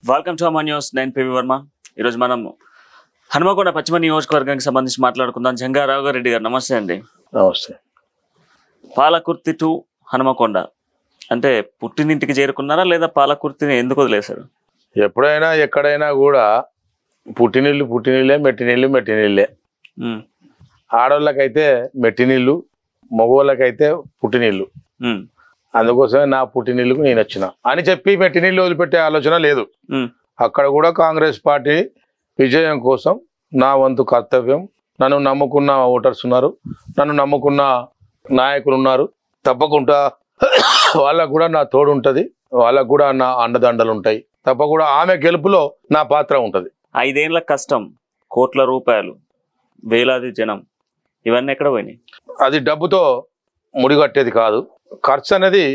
Welcome to Amar news. నేను PV Varma. ఈరోజు మనం హనుమకొండ పశ్చిమ నియోజకవర్గానికి సంబంధించి మాట్లాడుకుందాం. జంగారావు రెడ్డి గారు నమస్తే అండి. నమస్తే. పాలకుర్తి టు హనుమకొండ అంటే పుట్టినింటికి చేరుకున్నారా లేదా పాలకుర్తిని ఎందుకు వదిలేశారు? ఎప్పుడైనా ఎక్కడైనా కూడా పుట్టినీళ్ళే, మెట్టినీళ్ళే. ఆడవాళ్ళకైతే మెట్టినీళ్ళు, మగవాళ్ళకైతే పుట్టినీళ్ళు. అందుకోసమే నా పుట్టినీళ్ళకు నేను వచ్చిన అని చెప్పి మెట్టినీళ్ళు వదిలిపెట్టే ఆలోచన లేదు. అక్కడ కూడా కాంగ్రెస్ పార్టీ విజయం కోసం నా వంతు కర్తవ్యం. నన్ను నమ్ముకున్న ఓటర్స్ ఉన్నారు, నన్ను నమ్ముకున్న నాయకులు ఉన్నారు. తప్పకుండా వాళ్ళకు కూడా నా తోడు ఉంటుంది, వాళ్ళకు కూడా నా అండదండలు ఉంటాయి. తప్పకుండా ఆమె గెలుపులో నా పాత్ర ఉంటుంది. 5 ఏళ్ల కష్టం, కోట్ల రూపాయలు, వేలాది జనం, ఇవన్నీ ఎక్కడ పోయినాయి? అది డబ్బుతో ముడిగట్టేది కాదు. ఖర్చు అనేది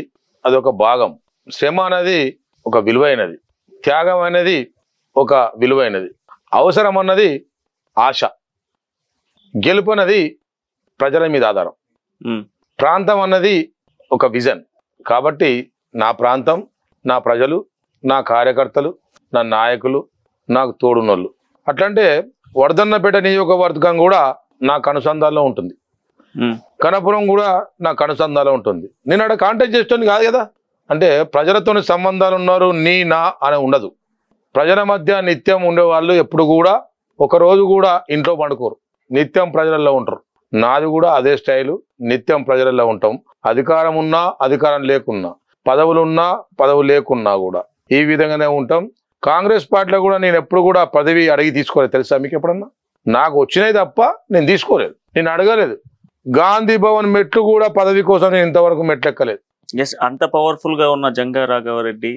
అది ఒక భాగం, శ్రమ అనేది ఒక విలువైనది, త్యాగం అనేది ఒక విలువైనది, అవసరం అన్నది ఆశ, గెలుపు అన్నది ప్రజల మీద ఆధారం, ప్రాంతం అన్నది ఒక విజన్. కాబట్టి నా ప్రాంతం, నా ప్రజలు, నా కార్యకర్తలు, నా నాయకులు, నాకు తోడున్నోళ్ళు. అట్లంటే వర్ధన్నపేట నియోజకవర్గం కూడా నాకు అనుసంధానంలో ఉంటుంది, కనపురం కూడా నాకు అనుసంధానంలో ఉంటుంది. నేను అక్కడ కాంటాక్ట్ చేస్తుంది కాదు కదా. అంటే ప్రజలతోని సంబంధాలు ఉన్నారు, నీ నా అని ఉండదు. ప్రజల మధ్య నిత్యం ఉండేవాళ్ళు ఎప్పుడు కూడా ఒకరోజు కూడా ఇంట్లో పండుకోరు, నిత్యం ప్రజలలో ఉంటారు. నాది కూడా అదే స్టైలు, నిత్యం ప్రజలలో ఉంటాం. అధికారం ఉన్నా అధికారం లేకున్నా, పదవులున్నా పదవులు లేకున్నా కూడా ఈ విధంగానే ఉంటాం. కాంగ్రెస్ పార్టీలో కూడా నేను ఎప్పుడు కూడా పదవి అడిగి తీసుకోలేదు. తెలుసా మీకు? ఎప్పుడన్నా నాకు వచ్చినాయి తప్ప నేను తీసుకోలేదు, నేను అడగలేదు. గాంధీ భవన్ మెట్లు కూడా పదవి కోసం నేను ఇంతవరకు మెట్లు ఎక్కలేదు. ఎస్, అంత పవర్ఫుల్ గా ఉన్న జంగారాఘవరెడ్డి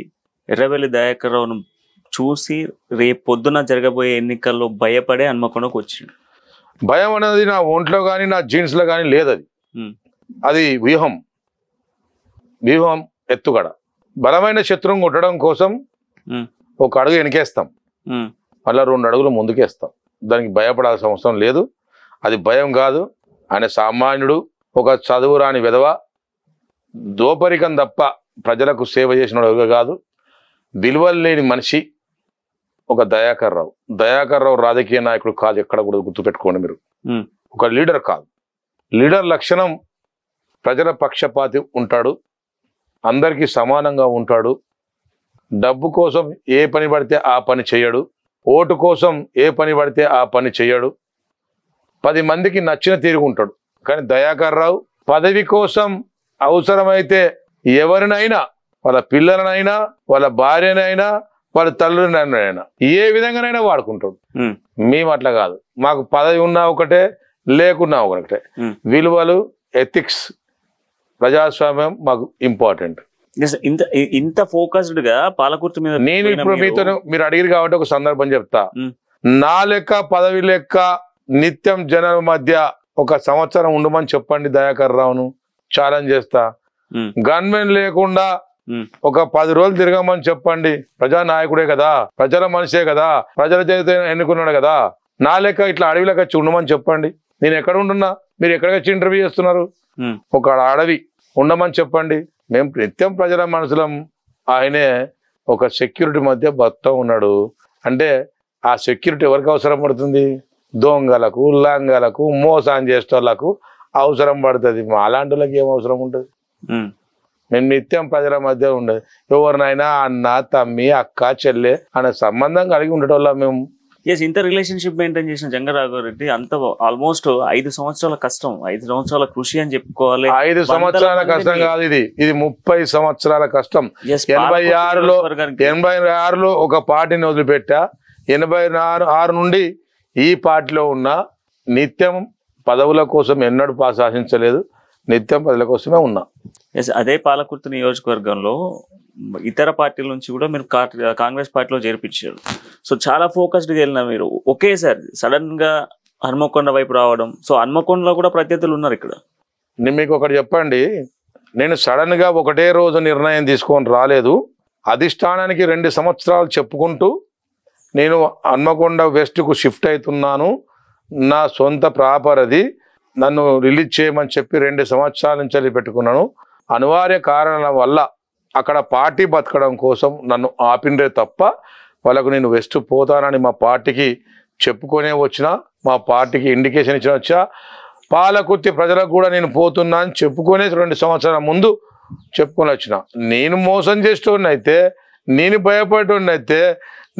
ఎర్రబెల్లి దయాకర్ రావును చూసి రేపు పొద్దున జరగబోయే ఎన్నికల్లో భయపడే హన్మకొండకు వచ్చిండు. భయం అనేది నా ఒంట్లో కానీ నా జీన్స్ లో కానీ లేదు. అది వ్యూహం ఎత్తుగడ. బలమైన శత్రువును కొట్టడం కోసం ఒక అడుగు వెనకేస్తాం, మళ్ళీ 2 అడుగులు ముందుకేస్తాం. దానికి భయపడాల్సిన అవసరం లేదు. అది భయం కాదు. ఆయన సామాన్యుడు, ఒక చదువు రాని విధవ, దోపరికం తప్ప ప్రజలకు సేవ చేసిన కాదు, విలువలు లేని మనిషి ఒక దయాకర్ రావు రాజకీయ నాయకుడు కాదు. ఎక్కడ కూడా గుర్తుపెట్టుకోండి మీరు. ఒక లీడర్ కాదు. లీడర్ లక్షణం ప్రజల పక్షపాతి ఉంటాడు, అందరికీ సమానంగా ఉంటాడు, డబ్బు కోసం ఏ పని పడితే ఆ పని చేయడు, ఓటు కోసం ఏ పని పడితే ఆ పని చేయడు, 10 మందికి నచ్చిన తీరుగుంటాడు. కానీ దయాకర్ రావు పదవి కోసం అవసరమైతే ఎవరినైనా, వాళ్ళ పిల్లలనైనా, వాళ్ళ భార్యనైనా, వాళ్ళ తల్లులనైనా ఏ విధంగానైనా వాడుకుంటాడు. మేము అట్లా కాదు. మాకు పదవి ఉన్నా ఒకటే, లేకున్నా ఒకటే. విలువలు, ఎథిక్స్, ప్రజాస్వామ్యం మాకు ఇంపార్టెంట్. ఇంత ఫోకస్డ్ గా పాలకుర్తి మీద నేను ఇప్పుడు మీతో మీరు అడిగిరు కాబట్టి ఒక సందర్భం చెప్తా. నా లెక్క పదవి లెక్క నిత్యం జనం మధ్య 1 సంవత్సరం ఉండమని చెప్పండి దయాకర్ రావును, ఛాలెంజ్ చేస్తా. గన్మెన్ లేకుండా ఒక 10 రోజులు తిరగమని చెప్పండి. ప్రజానాయకుడే కదా, ప్రజల మనిషే కదా, ప్రజల చేత ఎన్నుకున్నాడు కదా. నా లెక్క ఇట్లా అడవిలోకి వచ్చి ఉండమని చెప్పండి. నేను ఎక్కడ ఉంటున్నా, మీరు ఎక్కడికి వచ్చి ఇంటర్వ్యూ చేస్తున్నారు? ఒక అడవి ఉండమని చెప్పండి. మేము నిత్యం ప్రజల మనసులం. ఆయనే ఒక సెక్యూరిటీ మధ్య బతుకుతూ ఉన్నాడు. అంటే ఆ సెక్యూరిటీ ఎవరికి అవసరం పడుతుంది? దొంగలకు, లంగలకు, మోసం చేసేటోళ్ళకు అవసరం పడుతుంది. అలాంటి వాళ్ళకి ఏం అవసరం ఉంటుంది? మేము నిత్యం ప్రజల మధ్య ఉండదు. ఎవరినైనా అన్న, తమ్మి, అక్క, చెల్లె అనే సంబంధం కలిగి ఉండేటోళ్ళం మేము. ఇంత రిలేషన్షిప్ మెయింటైన్ చేసిన జంగారాఘవరెడ్డి అంత ఆల్మోస్ట్ 5 సంవత్సరాల కష్టం, 5 సంవత్సరాల కృషి అని చెప్పుకోవాలి. 5 సంవత్సరాల కష్టం కాదు, ఇది 30 సంవత్సరాల కష్టం. 86లో ఒక పార్టీని వదిలిపెట్టా. 86 నుండి ఈ పార్టీలో ఉన్న నిత్యం పదవుల కోసం ఎన్నడూ ఆశించలేదు, నిత్యం ప్రజల కోసమే ఉన్నా. అదే పాలకుర్తి నియోజకవర్గంలో ఇతర పార్టీల నుంచి కూడా మీరు కాంగ్రెస్ పార్టీలో చేర్పించారు. సో చాలా ఫోకస్డ్గా వెళ్ళిన మీరు ఒకేసారి సడన్ గా హన్మకొండ వైపు రావడం. సో హన్మకొండలో కూడా ప్రత్యర్థులు ఉన్నారు ఇక్కడ. నేను మీకు ఒకటి చెప్పండి, నేను సడన్ గా ఒకటే రోజు నిర్ణయం తీసుకొని రాలేదు. అధిష్టానానికి 2 సంవత్సరాలు చెప్పుకుంటూ నేను హన్మకొండ వెస్ట్కు షిఫ్ట్ అవుతున్నాను, నా సొంత ప్రాపర్ అది, నన్ను రిలీజ్ చేయమని చెప్పి 2 సంవత్సరాల నుంచి పెట్టుకున్నాను. అనివార్య కారణాల వల్ల అక్కడ పార్టీ బతకడం కోసం నన్ను ఆపిండే తప్ప వాళ్ళకు నేను వెస్ట్ పోతానని మా పార్టీకి చెప్పుకొనే వచ్చినా, మా పార్టీకి ఇండికేషన్ ఇచ్చిన వచ్చా, పాలకుర్తి ప్రజలకు కూడా నేను పోతున్నా అని చెప్పుకొనే 2 సంవత్సరాల ముందు చెప్పుకొని వచ్చిన. నేను మోసం చేసేటోడిని అయితే, నేను భయపడేటోడిని అయితే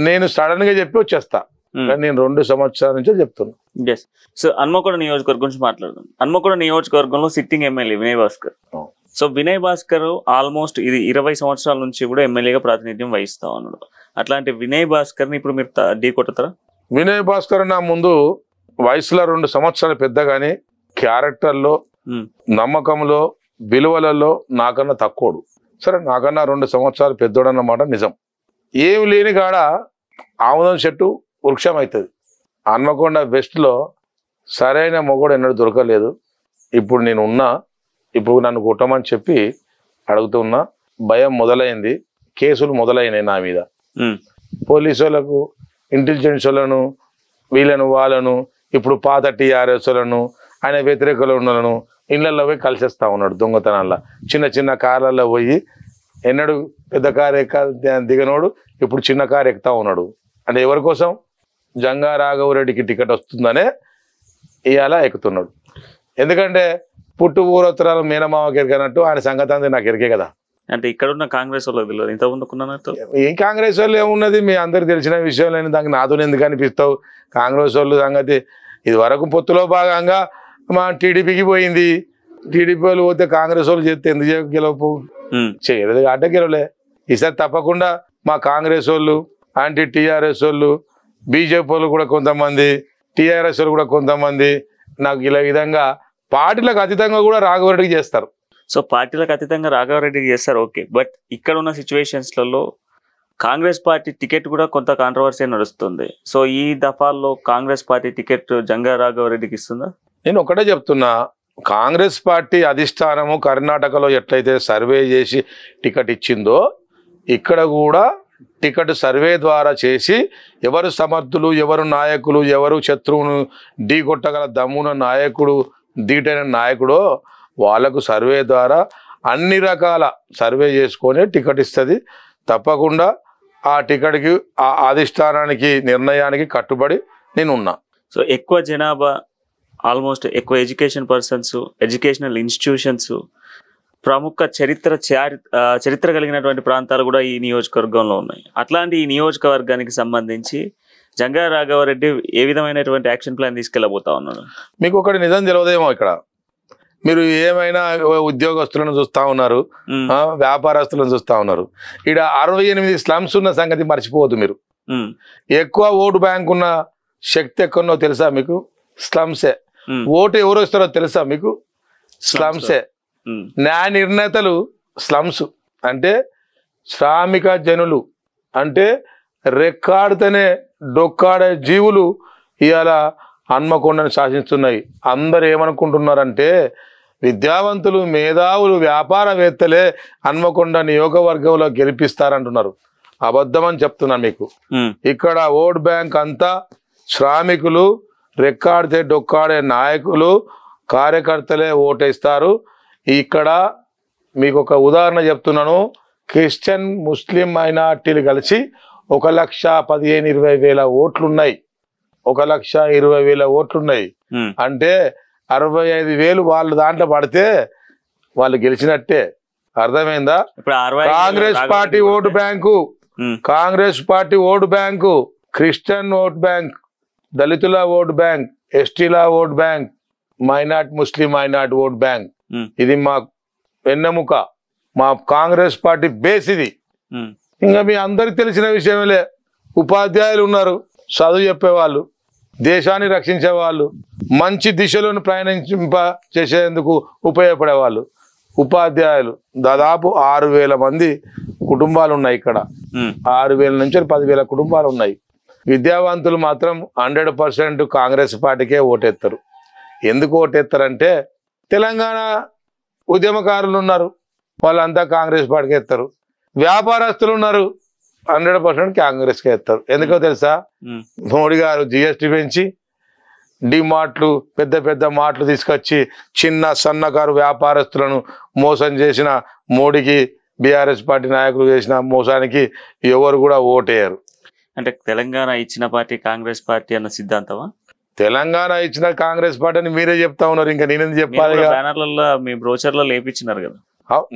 నేను సడన్గా చెప్పి వచ్చేస్తా. నేను 2 సంవత్సరాల నుంచి చెప్తున్నా. ఎస్. సో హన్మకొండ నియోజకవర్గం గురించి మాట్లాడదాం. హన్మకొండ నియోజకవర్గంలో sitting MLA Vinay Bhaskar. So Vinay Bhaskar almost ఇది 20 సంవత్సరాల నుంచి కూడా ఎమ్మెల్యేగా ప్రాతినిధ్యం వహిస్తా ఉన్నాడు. అట్లాంటి వినయ్ భాస్కర్ని ఇప్పుడు మీరు ఢీ కొట్టుతారా? వినయ్ భాస్కర్ నా ముందు వయసులో 2 సంవత్సరాలు పెద్దగానే క్యారెక్టర్లో, నమ్మకంలో, విలువలలో నాకన్నా తక్కువడు. సరే, నాకన్నా 2 సంవత్సరాలు పెద్దోడు అన్నమాట నిజం. ఏమి లేని కాడ ఆముదం చెట్టు వృక్షం అవుతుంది. హన్మకొండ వెస్ట్లో సరైన మొగోడు ఎన్నడూ దొరకలేదు. ఇప్పుడు నేను ఉన్నా, ఇప్పుడు నన్ను కొట్టమని చెప్పి అడుగుతున్నా. భయం మొదలైంది, కేసులు మొదలైనాయి నా మీద. పోలీసు వాళ్ళకు, ఇంటెలిజెన్స్ వాళ్ళను, వీళ్ళను వాళ్ళను, ఇప్పుడు పాత టీఆర్ఎస్ వాళ్ళను, ఆయన వ్యతిరేకలు ఉన్నలను ఇళ్లలో పోయి కలిసేస్తా ఉన్నాడు దొంగతనాల్లో. చిన్న చిన్న కార్లలో పోయి ఎన్నడూ పెద్ద కారు దిగనోడు ఇప్పుడు చిన్న కారు ఎక్కుతా ఉన్నాడు. అంటే ఎవరి కోసం? జంగా రాఘవరెడ్డికి టికెట్ వస్తుందనే ఇవాళ ఎక్కుతున్నాడు. ఎందుకంటే పుట్టు ఊరొత్తరాలు మేనమామకి ఎరగనట్టు ఆయన సంగతి అంది నాకు ఎరిగే కదా. అంటే ఇక్కడ ఉన్న కాంగ్రెస్ వాళ్ళు తెలియదు ఇంతకుముందుకున్నట్టు. ఏం కాంగ్రెస్ వాళ్ళు ఏమున్నది, మీ అందరికి తెలిసిన విషయం లేని దానికి నాతో ఎందుకు అనిపిస్తావు? కాంగ్రెస్ వాళ్ళు సంగతి ఇది వరకు పొత్తులో భాగంగా మా టీడీపీకి పోయింది. టీడీపీ వాళ్ళు పోతే కాంగ్రెస్ వాళ్ళు చేస్తే ఎందుకు గెలవపు? చేయలేదు అంటే గెలవలే. ఈసారి తప్పకుండా మా కాంగ్రెస్ వాళ్ళు, యాంటీ టీఆర్ఎస్ వాళ్ళు, బీజేపీ వాళ్ళు కూడా కొంతమంది, టీఆర్ఎస్ వాళ్ళు కూడా కొంతమంది నాకు ఇలా విధంగా పార్టీలకు అతీతంగా కూడా రాఘవరెడ్డికి చేస్తారు. సో పార్టీలకు అతీతంగా రాఘవరెడ్డికి చేస్తారు, ఓకే. బట్ ఇక్కడ ఉన్న సిచ్యువేషన్స్లలో కాంగ్రెస్ పార్టీ టికెట్ కూడా కొంత కాంట్రవర్సీ నడుస్తుంది. సో ఈ దఫాల్లో కాంగ్రెస్ పార్టీ టికెట్ జంగా రాఘవరెడ్డికి ఇస్తుందా? నేను ఒకటే చెప్తున్నా, కాంగ్రెస్ పార్టీ అధిష్టానము కర్ణాటకలో ఎట్లయితే సర్వే చేసి టికెట్ ఇచ్చిందో ఇక్కడ కూడా టికెట్ సర్వే ద్వారా చేసి ఎవరు సమర్థులు, ఎవరు నాయకులు, ఎవరు శత్రువును ఢీ కొట్టగల దమ్మున నాయకుడు, ధీటైన నాయకుడో వాళ్ళకు సర్వే ద్వారా అన్ని రకాల సర్వే చేసుకొని టికెట్ ఇస్తుంది. తప్పకుండా ఆ టికెట్కి, ఆ అధిష్టానానికి, నిర్ణయానికి కట్టుబడి నేను ఉన్నా. సో ఎక్కువ జనాభా, ఆల్మోస్ట్ ఎక్కువ ఎడ్యుకేషన్ పర్సన్స్, ఎడ్యుకేషనల్ ఇన్స్టిట్యూషన్స్, ప్రముఖ చరిత్ర కలిగినటువంటి ప్రాంతాలు కూడా ఈ నియోజకవర్గంలో ఉన్నాయి. అట్లాంటి ఈ నియోజకవర్గానికి సంబంధించి జంగా రాఘవరెడ్డి ఏ విధమైనటువంటి యాక్షన్ ప్లాన్ తీసుకెళ్ళబోతా ఉన్నాడు? మీకు ఒకటి నిజం తెలియదేమో, ఇక్కడ మీరు ఏమైనా ఉద్యోగస్తులను చూస్తా ఉన్నారు, వ్యాపారస్తులను చూస్తా ఉన్నారు. ఇక్కడ 68 స్లమ్స్ ఉన్న సంగతి మర్చిపోవద్దు మీరు. ఎక్కువ ఓటు బ్యాంక్ ఉన్న శక్తి ఎక్కడో తెలుసా మీకు? స్లమ్సే. ఓటు ఎవరు వస్తారో తెలుసా మీకు? స్లమ్సే. న్యాయ నిర్ణేతలు స్లమ్స్ అంటే శ్రామిక జనులు, అంటే రెక్కాడితేనే డొక్కాడే జీవులు ఇవాళ హన్మకొండను శాసిస్తున్నాయి. అందరు ఏమనుకుంటున్నారంటే విద్యావంతులు, మేధావులు, వ్యాపారవేత్తలే హన్మకొండ నియోజకవర్గంలో గెలిపిస్తారంటున్నారు. అబద్ధం అని చెప్తున్నా మీకు. ఇక్కడ ఓట్ బ్యాంక్ అంతా శ్రామికులు, రెక్కాడితే డొక్కాడే నాయకులు, కార్యకర్తలే ఓటేస్తారు. ఇక్కడ మీకు ఒక ఉదాహరణ చెప్తున్నాను. క్రిస్టియన్, ముస్లిం మైనార్టీలు కలిసి 1,15,20,000 ఓట్లున్నాయి. 1,20,000 ఓట్లున్నాయి. అంటే 65,000 వాళ్ళ దాంట్లో పడితే వాళ్ళు గెలిచినట్టే. అర్థమైందా? Congress party vote bank, Congress party vote bank, Christian vote bank, దళితుల ఓట్ బ్యాంక్, ఎస్టీల ఓట్ బ్యాంక్, ముస్లిం మైనార్టీ ఓట్ బ్యాంక్. ఇది మా వెన్నెముక, మా కాంగ్రెస్ పార్టీ బేస్ ఇది. ఇంకా మీ అందరికి తెలిసిన విషయమే. ఉపాధ్యాయులు ఉన్నారు, చదువు చెప్పేవాళ్ళు, దేశాన్ని రక్షించే వాళ్ళు, మంచి దిశలను ప్రయాణింప చేసేందుకు ఉపయోగపడేవాళ్ళు ఉపాధ్యాయులు. దాదాపు 6,000 మంది కుటుంబాలు ఉన్నాయి ఇక్కడ. 6,000 నుంచి 10,000 కుటుంబాలు ఉన్నాయి. విద్యావంతులు మాత్రం 100% కాంగ్రెస్ పార్టీకే ఓటేస్తారు. ఎందుకు ఓటేస్తారంటే తెలంగాణ ఉద్యమకారులు ఉన్నారు, వాళ్ళంతా కాంగ్రెస్ పార్టీకి ఎత్తారు. వ్యాపారస్తులు ఉన్నారు, 100% కాంగ్రెస్కే ఎత్తారు. ఎందుకో తెలుసా? మోడీ గారు జిఎస్టీ పెంచి డిమార్ట్లు, పెద్ద పెద్ద మార్ట్లు తీసుకొచ్చి చిన్న సన్నకారు వ్యాపారస్తులను మోసం చేసిన మోడీకి, బీఆర్ఎస్ పార్టీ నాయకులు చేసిన మోసానికి ఎవరు కూడా ఓటేయరు. అంటే తెలంగాణ ఇచ్చిన పార్టీ కాంగ్రెస్ పార్టీ అన్న సిద్ధాంతమా? తెలంగాణ ఇచ్చిన కాంగ్రెస్ పార్టీ అని మీరే చెప్తా ఉన్నారు, ఇంకా నేనేది చెప్పాలి? బ్యానర్లలో మీ బ్రోచర్లలో లేపించినారు కదా.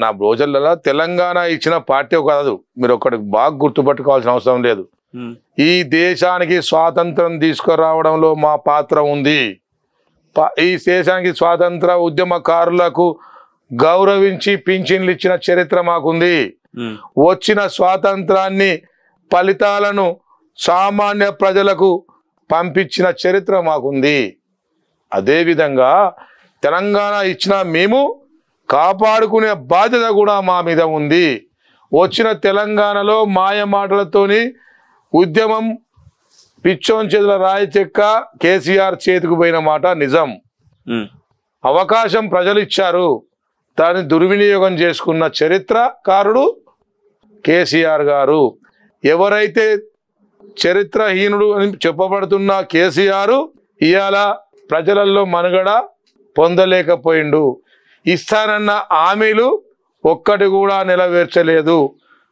నా బ్రోచర్లలో తెలంగాణ ఇచ్చిన పార్టీ కాదు, మీరు ఒకటి బాగా గుర్తుపట్టుకోవాల్సిన అవసరం లేదు. ఈ దేశానికి స్వాతంత్రం తీసుకురావడంలో మా పాత్ర ఉంది. ఈ దేశానికి స్వాతంత్ర ఉద్యమకారులకు గౌరవించి పింఛన్లు ఇచ్చిన చరిత్ర మాకుంది. వచ్చిన స్వాతంత్రాన్ని ఫలితాలను సామాన్య ప్రజలకు పంపించిన చరిత్ర మాకుంది. అదేవిధంగా తెలంగాణ ఇచ్చిన మేము కాపాడుకునే బాధ్యత కూడా మా మీద ఉంది. వచ్చిన తెలంగాణలో మాయ మాటలతోని ఉద్యమం పిచ్చోన్ చేతుల రాయి చెక్క కేసీఆర్ చేతికి పోయిన మాట నిజం. అవకాశం ప్రజలు ఇచ్చారు, దాన్ని దుర్వినియోగం చేసుకున్న చరిత్రకారుడు కేసీఆర్ గారు. ఎవరైతే చరిత్రహీనుడు అని చెప్పబడుతున్న కేసీఆర్ ఇవాళ ప్రజలలో మనుగడ పొందలేకపోయిండు. ఇస్తానన్న హామీలు ఒక్కటి కూడా నెరవేర్చలేదు.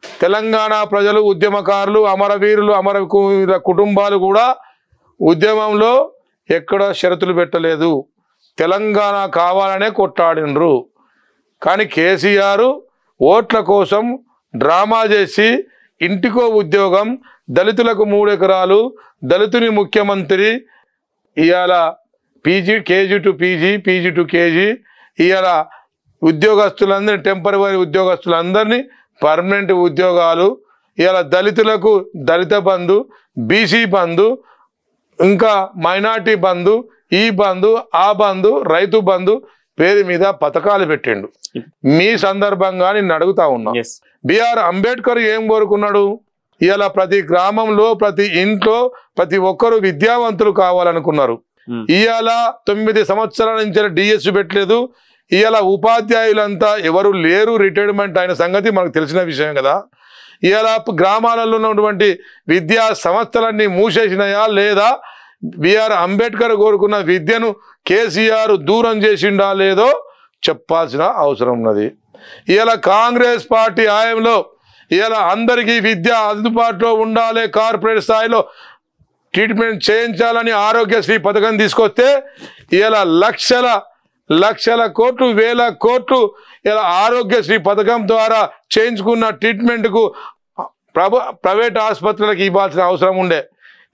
తెలంగాణ ప్రజలు, ఉద్యమకారులు, అమరవీరులు, అమరవీరుల కుటుంబాలు కూడా ఉద్యమంలో ఎక్కడ షరతులు పెట్టలేదు. తెలంగాణ కావాలనే కొట్టాడినరు. కానీ కేసీఆర్ ఓట్ల కోసం డ్రామా చేసి ఇంటికో ఉద్యోగం, దళితులకు 3 ఎకరాలు, దళితుని ముఖ్యమంత్రి, ఇవాళ కేజీ టు పీజీ ఇవాళ ఉద్యోగస్తులందరినీ, టెంపరవరీ ఉద్యోగస్తులందరినీ పర్మనెంట్ ఉద్యోగాలు, ఇవాళ దళితులకు దళిత బంధు, బీసీ బంధు, ఇంకా మైనార్టీ బంధు, ఈ బంధు, ఆ బంధు, రైతు బంధు పేరు మీద పథకాలు పెట్టిండు. మీ సందర్భంగా నేను అడుగుతా ఉన్నా, బిఆర్ అంబేద్కర్ ఏం కోరుకున్నాడు? ఇవాళ ప్రతి గ్రామంలో, ప్రతి ఇంట్లో ప్రతి ఒక్కరు విద్యావంతులు కావాలనుకున్నారు. ఇవాళ 9 సంవత్సరాల నుంచి డిఎస్ పెట్టలేదు. ఇవాళ ఉపాధ్యాయులంతా ఎవరు లేరు, రిటైర్మెంట్ అయిన సంగతి మనకు తెలిసిన విషయం కదా. ఇవాళ గ్రామాలలో ఉన్నటువంటి విద్యా సంస్థలన్నీ మూసేసినాయా లేదా? బిఆర్ అంబేద్కర్ కోరుకున్న విద్యను కేసీఆర్ దూరం చేసిండా లేదో చెప్పాల్సిన అవసరం ఉన్నది. ఇవాళ కాంగ్రెస్ పార్టీ హయాంలో ఇవాళ అందరికీ విద్య అందుబాటులో ఉండాలి, కార్పొరేట్ స్థాయిలో ట్రీట్మెంట్ చేయించాలని ఆరోగ్యశ్రీ పథకం తీసుకొస్తే ఇవాళ లక్షల కోట్లు, వేల కోట్లు ఇలా ఆరోగ్యశ్రీ పథకం ద్వారా చేయించుకున్న ట్రీట్మెంట్కు ప్రైవేట్ ఆసుపత్రులకు ఇవ్వాల్సిన అవసరం ఉండే.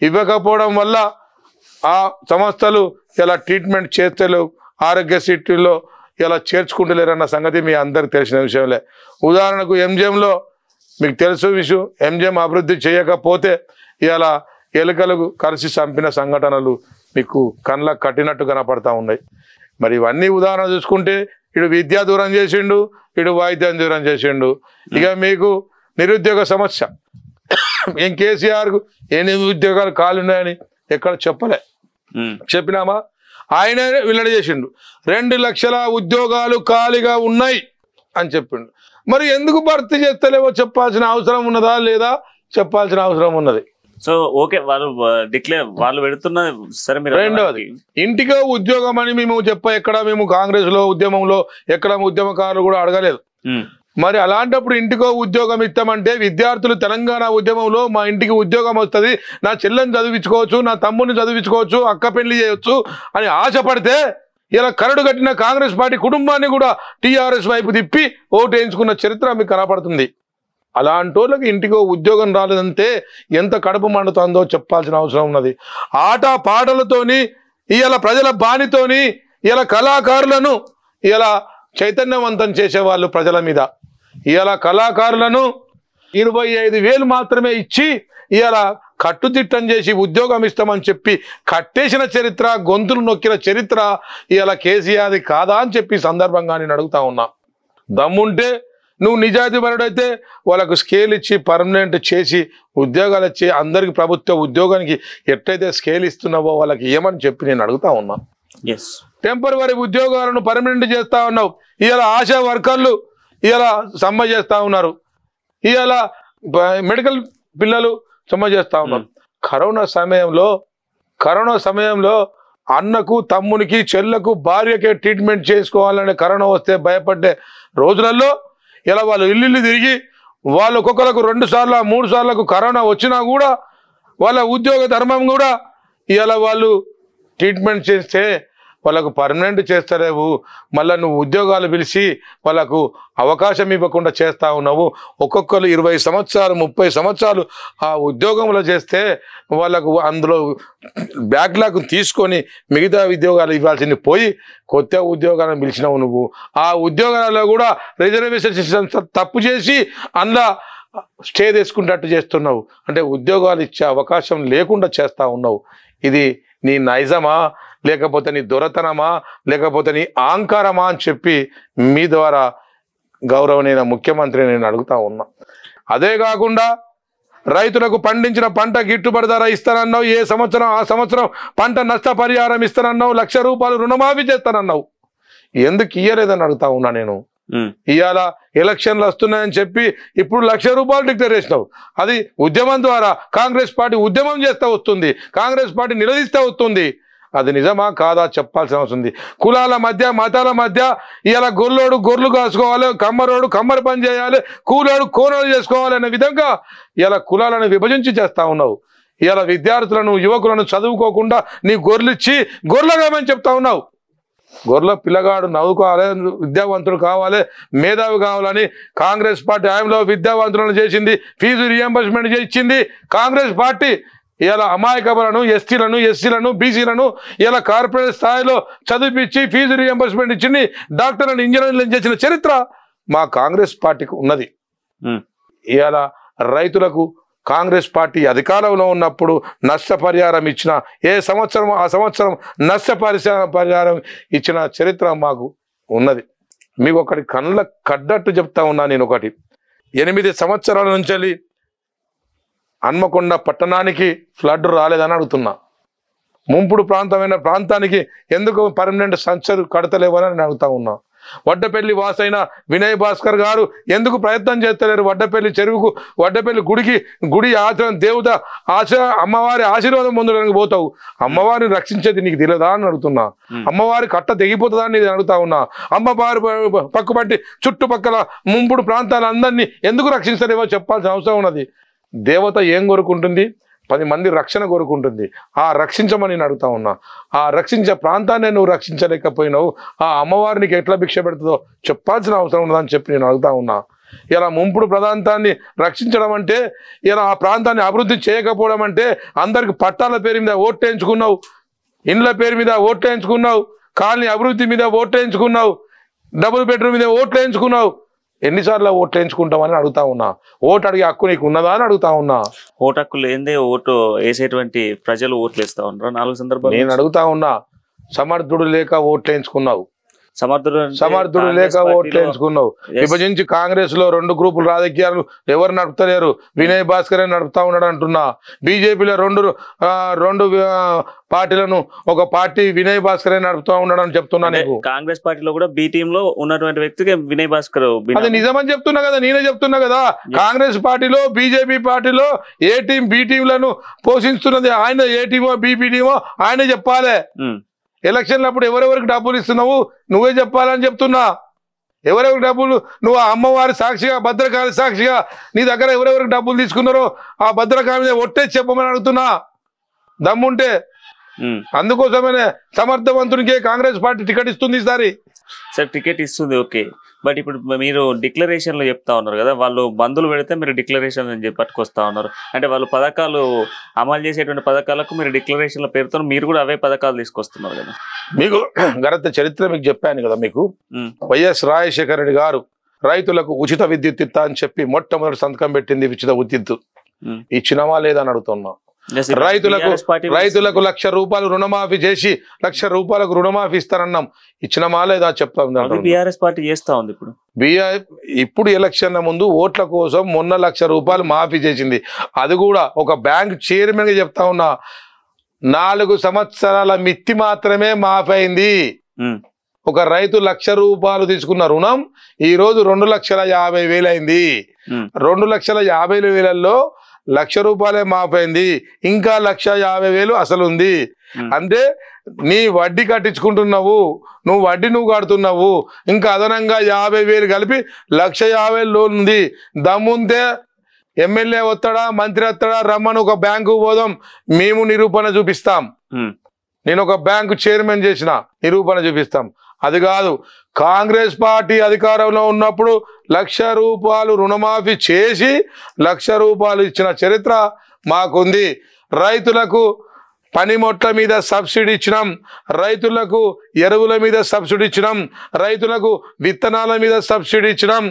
ఇవ్వకపోవడం వల్ల ఆ సంస్థలు ఇలా ట్రీట్మెంట్ చేస్తలేవు, ఆరోగ్యశ్రీలో ఇలా చేర్చుకుంటలేరన్న సంగతి మీ అందరికి తెలిసిన విషయంలే. ఉదాహరణకు ఎంజిఎంలో మీకు తెలుసు విషయం, ఎంజిఎం అభివృద్ధి చేయకపోతే ఇలా ఎలుకలకు కలిసి చంపిన సంఘటనలు మీకు కళ్ళకు కట్టినట్టు కనపడతా ఉన్నాయి. మరి ఇవన్నీ ఉదాహరణ చూసుకుంటే ఇటు విద్య దూరం చేసిండు, ఇటు వైద్యం దూరం చేసిండు. ఇక మీకు నిరుద్యోగ సమస్య, ఏం కేసీఆర్కు ఎన్ని ఉద్యోగాలు ఖాళీ ఉన్నాయని ఎక్కడ చెప్పలే, చెప్పినామా? ఆయనే వెల్లడి చేసిండు 2 లక్షల ఉద్యోగాలు ఖాళీగా ఉన్నాయి అని చెప్పిండు. మరి ఎందుకు భర్తీ చేస్తలేవో చెప్పాల్సిన అవసరం ఉన్నదా లేదా? చెప్పాల్సిన అవసరం ఉన్నది. సో ఓకే, వాళ్ళు పెడుతున్న సరే. మీరు రెండవది, ఇంటికో ఉద్యోగం అని మేము ఎక్కడ మేము కాంగ్రెస్ లో ఉద్యమంలో ఎక్కడ ఉద్యమకారులు కూడా అడగలేదు. మరి అలాంటప్పుడు ఇంటికో ఉద్యోగం ఇస్తామంటే విద్యార్థులు తెలంగాణ ఉద్యమంలో మా ఇంటికి ఉద్యోగం వస్తుంది, నా చెల్లెని చదివించుకోవచ్చు, నా తమ్ముడిని చదివించుకోవచ్చు, అక్క పెళ్లి చేయొచ్చు అని ఆశపడితే ఇలా కరడు కట్టిన కాంగ్రెస్ పార్టీ కుటుంబాన్ని కూడా టీఆర్ఎస్ వైపు తిప్పి ఓటు వేయించుకున్న చరిత్ర మీకు కనపడుతుంది. అలాంటి వాళ్ళకి ఇంటికో ఉద్యోగం రాలేదంటే ఎంత కడుపు మండుతుందో చెప్పాల్సిన అవసరం ఉన్నది. ఆట పాటలతోని ఇలా ప్రజల బానితోని ఇలా కళాకారులను ఇలా చైతన్యవంతం చేసేవాళ్ళు ప్రజల మీద. ఇలా కళాకారులను 25,000 మాత్రమే ఇచ్చి ఇలా కట్టుదిట్టం చేసి ఉద్యోగం ఇస్తామని చెప్పి కట్టేసిన చరిత్ర, గొంతులు నొక్కిన చరిత్ర ఇలా కేసీఆర్ కాదా అని చెప్పి సందర్భంగా నేను అడుగుతా ఉన్నా. దమ్ముంటే నువ్వు నిజాయితీపరుడైతే వాళ్ళకు స్కేల్ ఇచ్చి పర్మనెంట్ చేసి ఉద్యోగాలు ఇచ్చి అందరికి ప్రభుత్వ ఉద్యోగానికి ఎట్లయితే స్కేల్ ఇస్తున్నావో వాళ్ళకి ఏమని చెప్పి నేను అడుగుతా ఉన్నా. టెంపరవరీ ఉద్యోగాలను పర్మనెంట్ చేస్తా ఉన్నావు. ఇవాళ ఆశా వర్కర్లు ఇలా సమ్మె చేస్తా ఉన్నారు, ఇవాళ మెడికల్ పిల్లలు సమ్మె చేస్తా ఉన్నారు. కరోనా సమయంలో అన్నకు, తమ్మునికి, చెల్లకు, భార్యకే ట్రీట్మెంట్ చేసుకోవాలని కరోనా వస్తే భయపడ్డే రోజులలో ఇలా వాళ్ళు ఇల్లు తిరిగి వాళ్ళు ఒక్కొక్కరికి 2 సార్లు 3 సార్లకు కరోనా వచ్చినా కూడా వాళ్ళ ఉద్యోగ ధర్మం కూడా ఇవాళ వాళ్ళు ట్రీట్మెంట్ చేస్తే వాళ్ళకు పర్మనెంట్ చేస్తలేవు, మళ్ళీ నువ్వు ఉద్యోగాలు పిలిచి వాళ్ళకు అవకాశం ఇవ్వకుండా చేస్తా ఉన్నావు. ఒక్కొక్కరు 20 సంవత్సరాలు 30 సంవత్సరాలు ఆ ఉద్యోగంలో చేస్తే వాళ్ళకు అందులో బ్యాక్లాగ్ తీసుకొని మిగతా ఉద్యోగాలు ఇవ్వాల్సింది పోయి కొత్త ఉద్యోగాలను పిలిచినావు నువ్వు. ఆ ఉద్యోగాలలో కూడా రిజర్వేషన్ సిస్టమ్ తప్పు చేసి అందులో స్టే తీసుకున్నట్టు చేస్తున్నావు. అంటే ఉద్యోగాలు ఇచ్చే అవకాశం లేకుండా చేస్తా ఉన్నావు. ఇది నీ నైజమా లేకపోతే నీ దొరతనమా లేకపోతే నీ అహంకారమా అని చెప్పి మీ ద్వారా గౌరవనీయ ముఖ్యమంత్రి నేను అడుగుతా ఉన్నా. అదే కాకుండా రైతులకు పండించిన పంట గిట్టుబాటు ధర ఇస్తానన్నావు, ఏ సంవత్సరం ఆ సంవత్సరం పంట నష్టపరిహారం ఇస్తానన్నావు, 1,00,000 రూపాయలు రుణమాఫీ చేస్తానన్నావు, ఎందుకు ఇయ్యలేదని అడుగుతా ఉన్నా నేను. ఇవాళ ఎలక్షన్లు వస్తున్నాయని చెప్పి ఇప్పుడు 1,00,000 రూపాయలు డిక్లేర్ చేసినావు. అది ఉద్యమం ద్వారా కాంగ్రెస్ పార్టీ ఉద్యమం చేస్తూ వస్తుంది, కాంగ్రెస్ పార్టీ నిలదీస్తూ వస్తుంది. అది నిజమా కాదా చెప్పాల్సిన అవసరం ఉంది. కులాల మధ్య మతాల మధ్య ఇలా గొర్రెలోడు గొర్రెలు కాసుకోవాలి, కమ్మరోడు కమ్మరి పని చేయాలి, కూలోడు కోనోడు చేసుకోవాలి అనే విధంగా ఇలా కులాలను విభజించి చేస్తా ఉన్నావు. ఇలా విద్యార్థులను యువకులను చదువుకోకుండా నీ గొర్రెలు ఇచ్చి గొర్రెలుగామని చెప్తా ఉన్నావు. గొర్రెల పిల్లగాడు నవ్వుకోవాలి, విద్యావంతుడు కావాలి, మేధావి కావాలని కాంగ్రెస్ పార్టీ హయాంలో విద్యావంతులను చేసింది, ఫీజు రియంబర్స్మెంట్ ఇచ్చింది కాంగ్రెస్ పార్టీ. ఇలా అమాయకములను ఎస్టీలను ఎస్సీలను బీసీలను ఇలా కార్పొరేట్ స్థాయిలో చదివించి ఫీజు రియంబర్స్మెంట్ ఇచ్చింది, డాక్టర్లను ఇంజనీర్లను చేసిన చరిత్ర మా కాంగ్రెస్ పార్టీకి ఉన్నది. ఇలా రైతులకు కాంగ్రెస్ పార్టీ అధికారంలో ఉన్నప్పుడు నష్టపరిహారం ఇచ్చిన ఏ సంవత్సరం ఆ సంవత్సరం నష్టపరిహారం ఇచ్చిన చరిత్ర మాకు ఉన్నది. మీకు ఒకటి కళ్ళ కడ్డట్టు చెప్తా ఉన్నా నేను. ఒకటి 8 సంవత్సరాల నుంచి హన్మకొండ పట్టణానికి ఫ్లడ్ రాలేదని అడుగుతున్నా. ముంపుడు ప్రాంతమైన ప్రాంతానికి ఎందుకు పర్మనెంట్ సంచరు కడతలేవని నేను అడుగుతా ఉన్నా. వడ్డపల్లి వాసైన వినయ్ భాస్కర్ గారు ఎందుకు ప్రయత్నం చేస్తలేరు? వడ్డపల్లి చెరువుకు వడ్డపల్లి గుడి ఆచరణ దేవత అమ్మవారి ఆశీర్వాదం పొందడానికి పోతావు, అమ్మవారిని రక్షించేది నీకు తెలియదా అని అడుగుతున్నా. అమ్మవారి కట్ట తెగిపోతుందా అని నేను అడుగుతా ఉన్నా. అమ్మవారి పక్కబట్టి చుట్టుపక్కల ముంపుడు ప్రాంతాలందరినీ ఎందుకు రక్షించలేవో చెప్పాల్సిన అవసరం ఉన్నది. దేవత ఏం కోరుకుంటుంది? 10 మంది రక్షణ కోరుకుంటుంది. ఆ రక్షించమని నేను అడుగుతా ఉన్నా. ఆ రక్షించే ప్రాంతాన్ని నువ్వు రక్షించలేకపోయినావు, ఆ అమ్మవారికి ఎట్లా భిక్ష పెడుతుందో చెప్పాల్సిన అవసరం ఉన్నదని చెప్పి నేను అడుగుతా ఉన్నా. ఇలా ముంపుడు ప్రాంతాన్ని రక్షించడం అంటే, ఇలా ఆ ప్రాంతాన్ని అభివృద్ధి చేయకపోవడం అంటే, అందరికి పట్టాల పేరు మీద ఓట్లేయించుకున్నావు, ఇండ్ల పేరు మీద ఓట్లేయించుకున్నావు, కాలనీ అభివృద్ధి మీద ఓట్లేయించుకున్నావు, డబుల్ బెడ్రూమ్ మీద ఓట్లేయించుకున్నావు. ఎన్నిసార్లు ఓట్లు వేయించుకుంటామని అడుగుతా ఉన్నా. ఓటు అడిగే హక్కు నీకు ఉన్నదా అని అడుగుతా ఉన్నా. ఓటు హక్కు లేదే ఓటు వేసేటువంటి ప్రజలు ఓట్లు వేస్తా ఉన్నారు 4 సందర్భాలు. నేను అడుగుతా ఉన్నా, సమర్థుడు లేక ఓట్లు వేయించుకున్నావు, సమర్థుడు లేక ఓట్లు వేయించుకున్నావు. విభజించి కాంగ్రెస్ లో 2 గ్రూపులు రాజకీయాలు ఎవరు నడుపుతలేరు, వినయ్ భాస్కర్ నడుపుతా ఉన్నాడు అంటున్నా. బీజేపీలో రెండు పార్టీలను ఒక పార్టీ వినయ్ భాస్కర్ నడుపుతా ఉన్నాడు అని చెప్తున్నా. నీకు కాంగ్రెస్ పార్టీలో కూడా బి టీమ్ లో ఉన్నటువంటి వ్యక్తికి వినయ్ భాస్కర్ అది నిజమని చెప్తున్నా కదా, నేనే చెప్తున్నా కదా. కాంగ్రెస్ పార్టీలో బీజేపీ పార్టీలో ఏ టీం బి టీంలను పోషిస్తున్నది ఆయన, ఏ టీమో బీపీ టీమో ఆయనే చెప్పాలి. ఎలక్షన్లప్పుడు ఎవరెవరికి డబ్బులు ఇస్తున్నావు నువ్వే చెప్పాలని చెప్తున్నా. ఎవరెవరికి డబ్బులు నువ్వు అమ్మవారి సాక్షిగా భద్రకాళి సాక్షిగా నీ దగ్గర ఎవరెవరికి డబ్బులు తీసుకున్నారో ఆ భద్రకాళి మీద ఒట్టేసి చెప్పమని అడుగుతున్నా దమ్ముంటే. అందుకోసమే సమర్థవంతునికే కాంగ్రెస్ పార్టీ టికెట్ ఇస్తుంది ఈసారి. సార్ టికెట్ ఇస్తుంది ఓకే, బట్ ఇప్పుడు మీరు డిక్లరేషన్ లో చెప్తా ఉన్నారు కదా, వాళ్ళు బంధువులు పెడితే మీరు డిక్లరేషన్ అని చెప్పి పట్టుకొస్తా ఉన్నారు. అంటే వాళ్ళు పథకాలు అమలు చేసేటువంటి పథకాలకు మీరు డిక్లరేషన్ల పేరుతో మీరు కూడా అవే పథకాలు తీసుకొస్తున్నారు కదా. మీకు గత చరిత్ర మీకు చెప్పాను కదా. మీకు వైఎస్ రాజశేఖర రెడ్డి గారు రైతులకు ఉచిత విద్యుత్ ఇస్తా అని చెప్పి మొట్టమొదటి సంతకం పెట్టింది ఉచిత విద్యుత్. ఇచ్చినవా లేదని అడుగుతున్నా. రైతులకు 1,00,000 రూపాయలు రుణమాఫీ చేసి 1,00,000 రూపాయలకు రుణమాఫీ ఇస్తారన్నాం, ఇచ్చినమా లేదా చెప్తాం. బీఆర్ఎస్ పార్టీ చేస్తా ఉంది. ఇప్పుడు ఎలక్షన్ల ముందు ఓట్ల కోసం మొన్న 1,00,000 రూపాయలు మాఫీ చేసింది. అది కూడా ఒక బ్యాంక్ చైర్మన్ గా చెప్తా ఉన్నా, 4 సంవత్సరాల మిత్తి మాత్రమే మాఫీ అయింది. ఒక రైతు 1,00,000 రూపాయలు తీసుకున్న రుణం ఈ రోజు 2,50,000 అయింది. 2,50,000లో 1,00,000 రూపాయలే మాపైంది, ఇంకా 1,50,000 అసలు ఉంది. అంటే నీ వడ్డీ కట్టించుకుంటున్నావు, నువ్వు వడ్డీ నువ్వు కడుతున్నావు, ఇంకా అదనంగా 50,000 కలిపి 1,50,000 లోన్ ఉంది. దమ్ముంటే ఎమ్మెల్యే వస్తాడా మంత్రి వస్తాడా రమ్మను ఒక బ్యాంకు పోదాం మేము నిరూపణ చూపిస్తాం నేను ఒక బ్యాంకు చైర్మన్ చేసిన నిరూపణ చూపిస్తాం అది కాదు కాంగ్రెస్ పార్టీ అధికారంలో ఉన్నప్పుడు 1,00,000 రూపాయలు రుణమాఫీ చేసి 1,00,000 రూపాయలు ఇచ్చిన చరిత్ర మాకుంది రైతులకు పనిముట్ల మీద సబ్సిడీ ఇచ్చినాం రైతులకు ఎరువుల మీద సబ్సిడీ ఇచ్చినాం రైతులకు విత్తనాల మీద సబ్సిడీ ఇచ్చినాం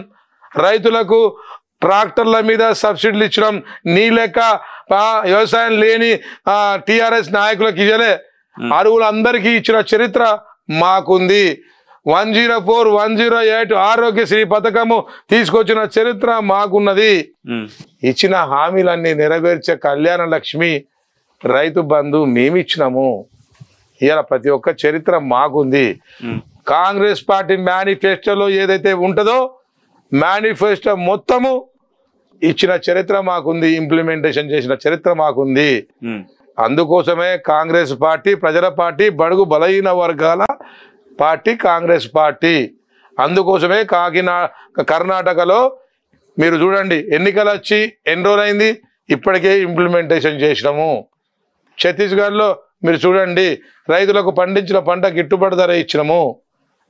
రైతులకు ట్రాక్టర్ల మీద సబ్సిడీలు ఇచ్చినాం నీ లెక్క వ్యవసాయం లేని టిఆర్ఎస్ నాయకులకు ఇవ్వలే అరువులందరికీ ఇచ్చిన చరిత్ర మాకుంది 104 108 ఆరోగ్యశ్రీ పథకము తీసుకొచ్చిన చరిత్ర మాకున్నది ఇచ్చిన హామీలన్నీ నెరవేర్చే కళ్యాణ లక్ష్మి రైతు బంధు మేమిచ్చినాము ఇలా ప్రతి ఒక్క చరిత్ర మాకుంది కాంగ్రెస్ పార్టీ మేనిఫెస్టోలో ఏదైతే ఉంటుందో మేనిఫెస్టో మొత్తము ఇచ్చిన చరిత్ర మాకుంది ఇంప్లిమెంటేషన్ చేసిన చరిత్ర మాకుంది అందుకోసమే కాంగ్రెస్ పార్టీ ప్రజల పార్టీ బడుగు బలహీన వర్గాల పార్టీ కాంగ్రెస్ పార్టీ అందుకోసమే కర్ణాటకలో మీరు చూడండి ఎన్నికలు వచ్చి ఎన్ని రోజులైంది ఇప్పటికే ఇంప్లిమెంటేషన్ చేసినాము ఛత్తీస్గఢ్లో మీరు చూడండి రైతులకు పండించిన పంట గిట్టుబాటు ధర ఇచ్చినాము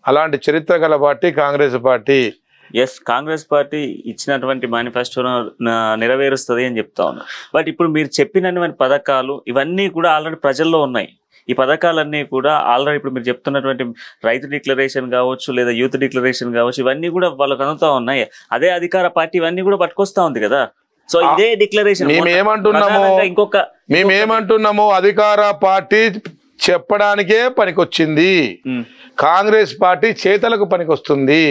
అలాంటి చరిత్ర గల పార్టీ కాంగ్రెస్ పార్టీ ఎస్ కాంగ్రెస్ పార్టీ ఇచ్చినటువంటి మేనిఫెస్టోను నెరవేరుస్తుంది అని చెప్తా ఉన్నా బట్ ఇప్పుడు మీరు చెప్పినటువంటి పథకాలు ఇవన్నీ కూడా ఆల్రెడీ ప్రజల్లో ఉన్నాయి ఈ పథకాలన్నీ కూడా ఆల్రెడీ ఇప్పుడు మీరు చెప్తున్నటువంటి రైతు డిక్లరేషన్ కావచ్చు లేదా యూత్ డిక్లరేషన్ కావచ్చు ఇవన్నీ కూడా వాళ్ళకు అందుతా ఉన్నాయి అదే అధికార పార్టీ ఇవన్నీ కూడా పట్టుకొస్తా ఉంది కదా సో ఇదే డిక్లరేషన్ మేమేమంటున్నాము అధికార పార్టీ చెప్పడానికే పనికొచ్చింది కాంగ్రెస్ పార్టీ చేతలకు పనికొస్తుంది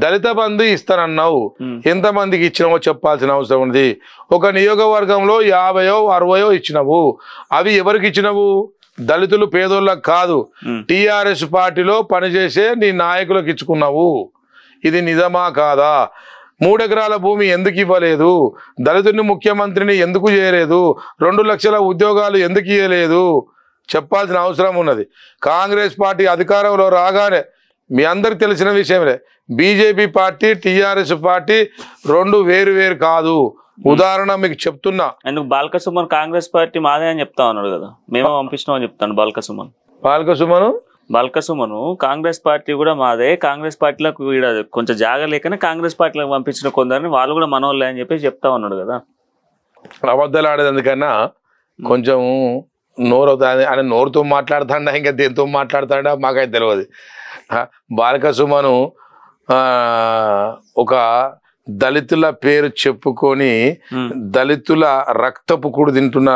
దళిత బంధు ఇస్తానన్నావు ఎంతమందికి ఇచ్చినావో చెప్పాల్సిన అవసరం ఉంది ఒక నియోజకవర్గంలో 50 60 ఇచ్చినావు అవి ఎవరికి ఇచ్చినావు దళితులు పేదోళ్ళకు కాదు టిఆర్ఎస్ పార్టీలో పనిచేసే నీ నాయకులకు ఇచ్చుకున్నావు ఇది నిజమా కాదా 3 ఎకరాల భూమి ఎందుకు ఇవ్వలేదు దళితుని ముఖ్యమంత్రిని ఎందుకు చేయలేదు 2 లక్షల ఉద్యోగాలు ఎందుకు ఇవ్వలేదు చెప్పాల్సిన అవసరం ఉన్నది కాంగ్రెస్ పార్టీ అధికారంలో రాగానే మీ అందరికి తెలిసిన విషయమే బీజేపీ పార్టీ టిఆర్ఎస్ పార్టీ 2 వేరు కాదు ఉదాహరణ మీకు చెప్తున్నా ఎందుకు బాల్కసుమన్ కాంగ్రెస్ పార్టీ మాదే అని చెప్తా ఉన్నాడు కదా మేము పంపిస్తున్నామని చెప్తాను బాల్కసుమను కాంగ్రెస్ పార్టీ కూడా మాదే కాంగ్రెస్ పార్టీలకు కొంచెం జాగా లేకనే కాంగ్రెస్ పార్టీలకు పంపించిన కొందరిని వాళ్ళు కూడా మనోళ్ళే అని చెప్పేసి చెప్తా ఉన్నాడు కదా అబద్ధాలు ఆడేందుకన్నా కొంచెం నోరు అవుతుంది ఆయన నోరుతో మాట్లాడుతాడా ఇంకా దేంతో మాట్లాడతాడా మాకైతే తెలియదు బాల్కసుమను ఒక దళితుల పేరు చెప్పుకొని దళితుల రక్తపు కూడు తింటున్న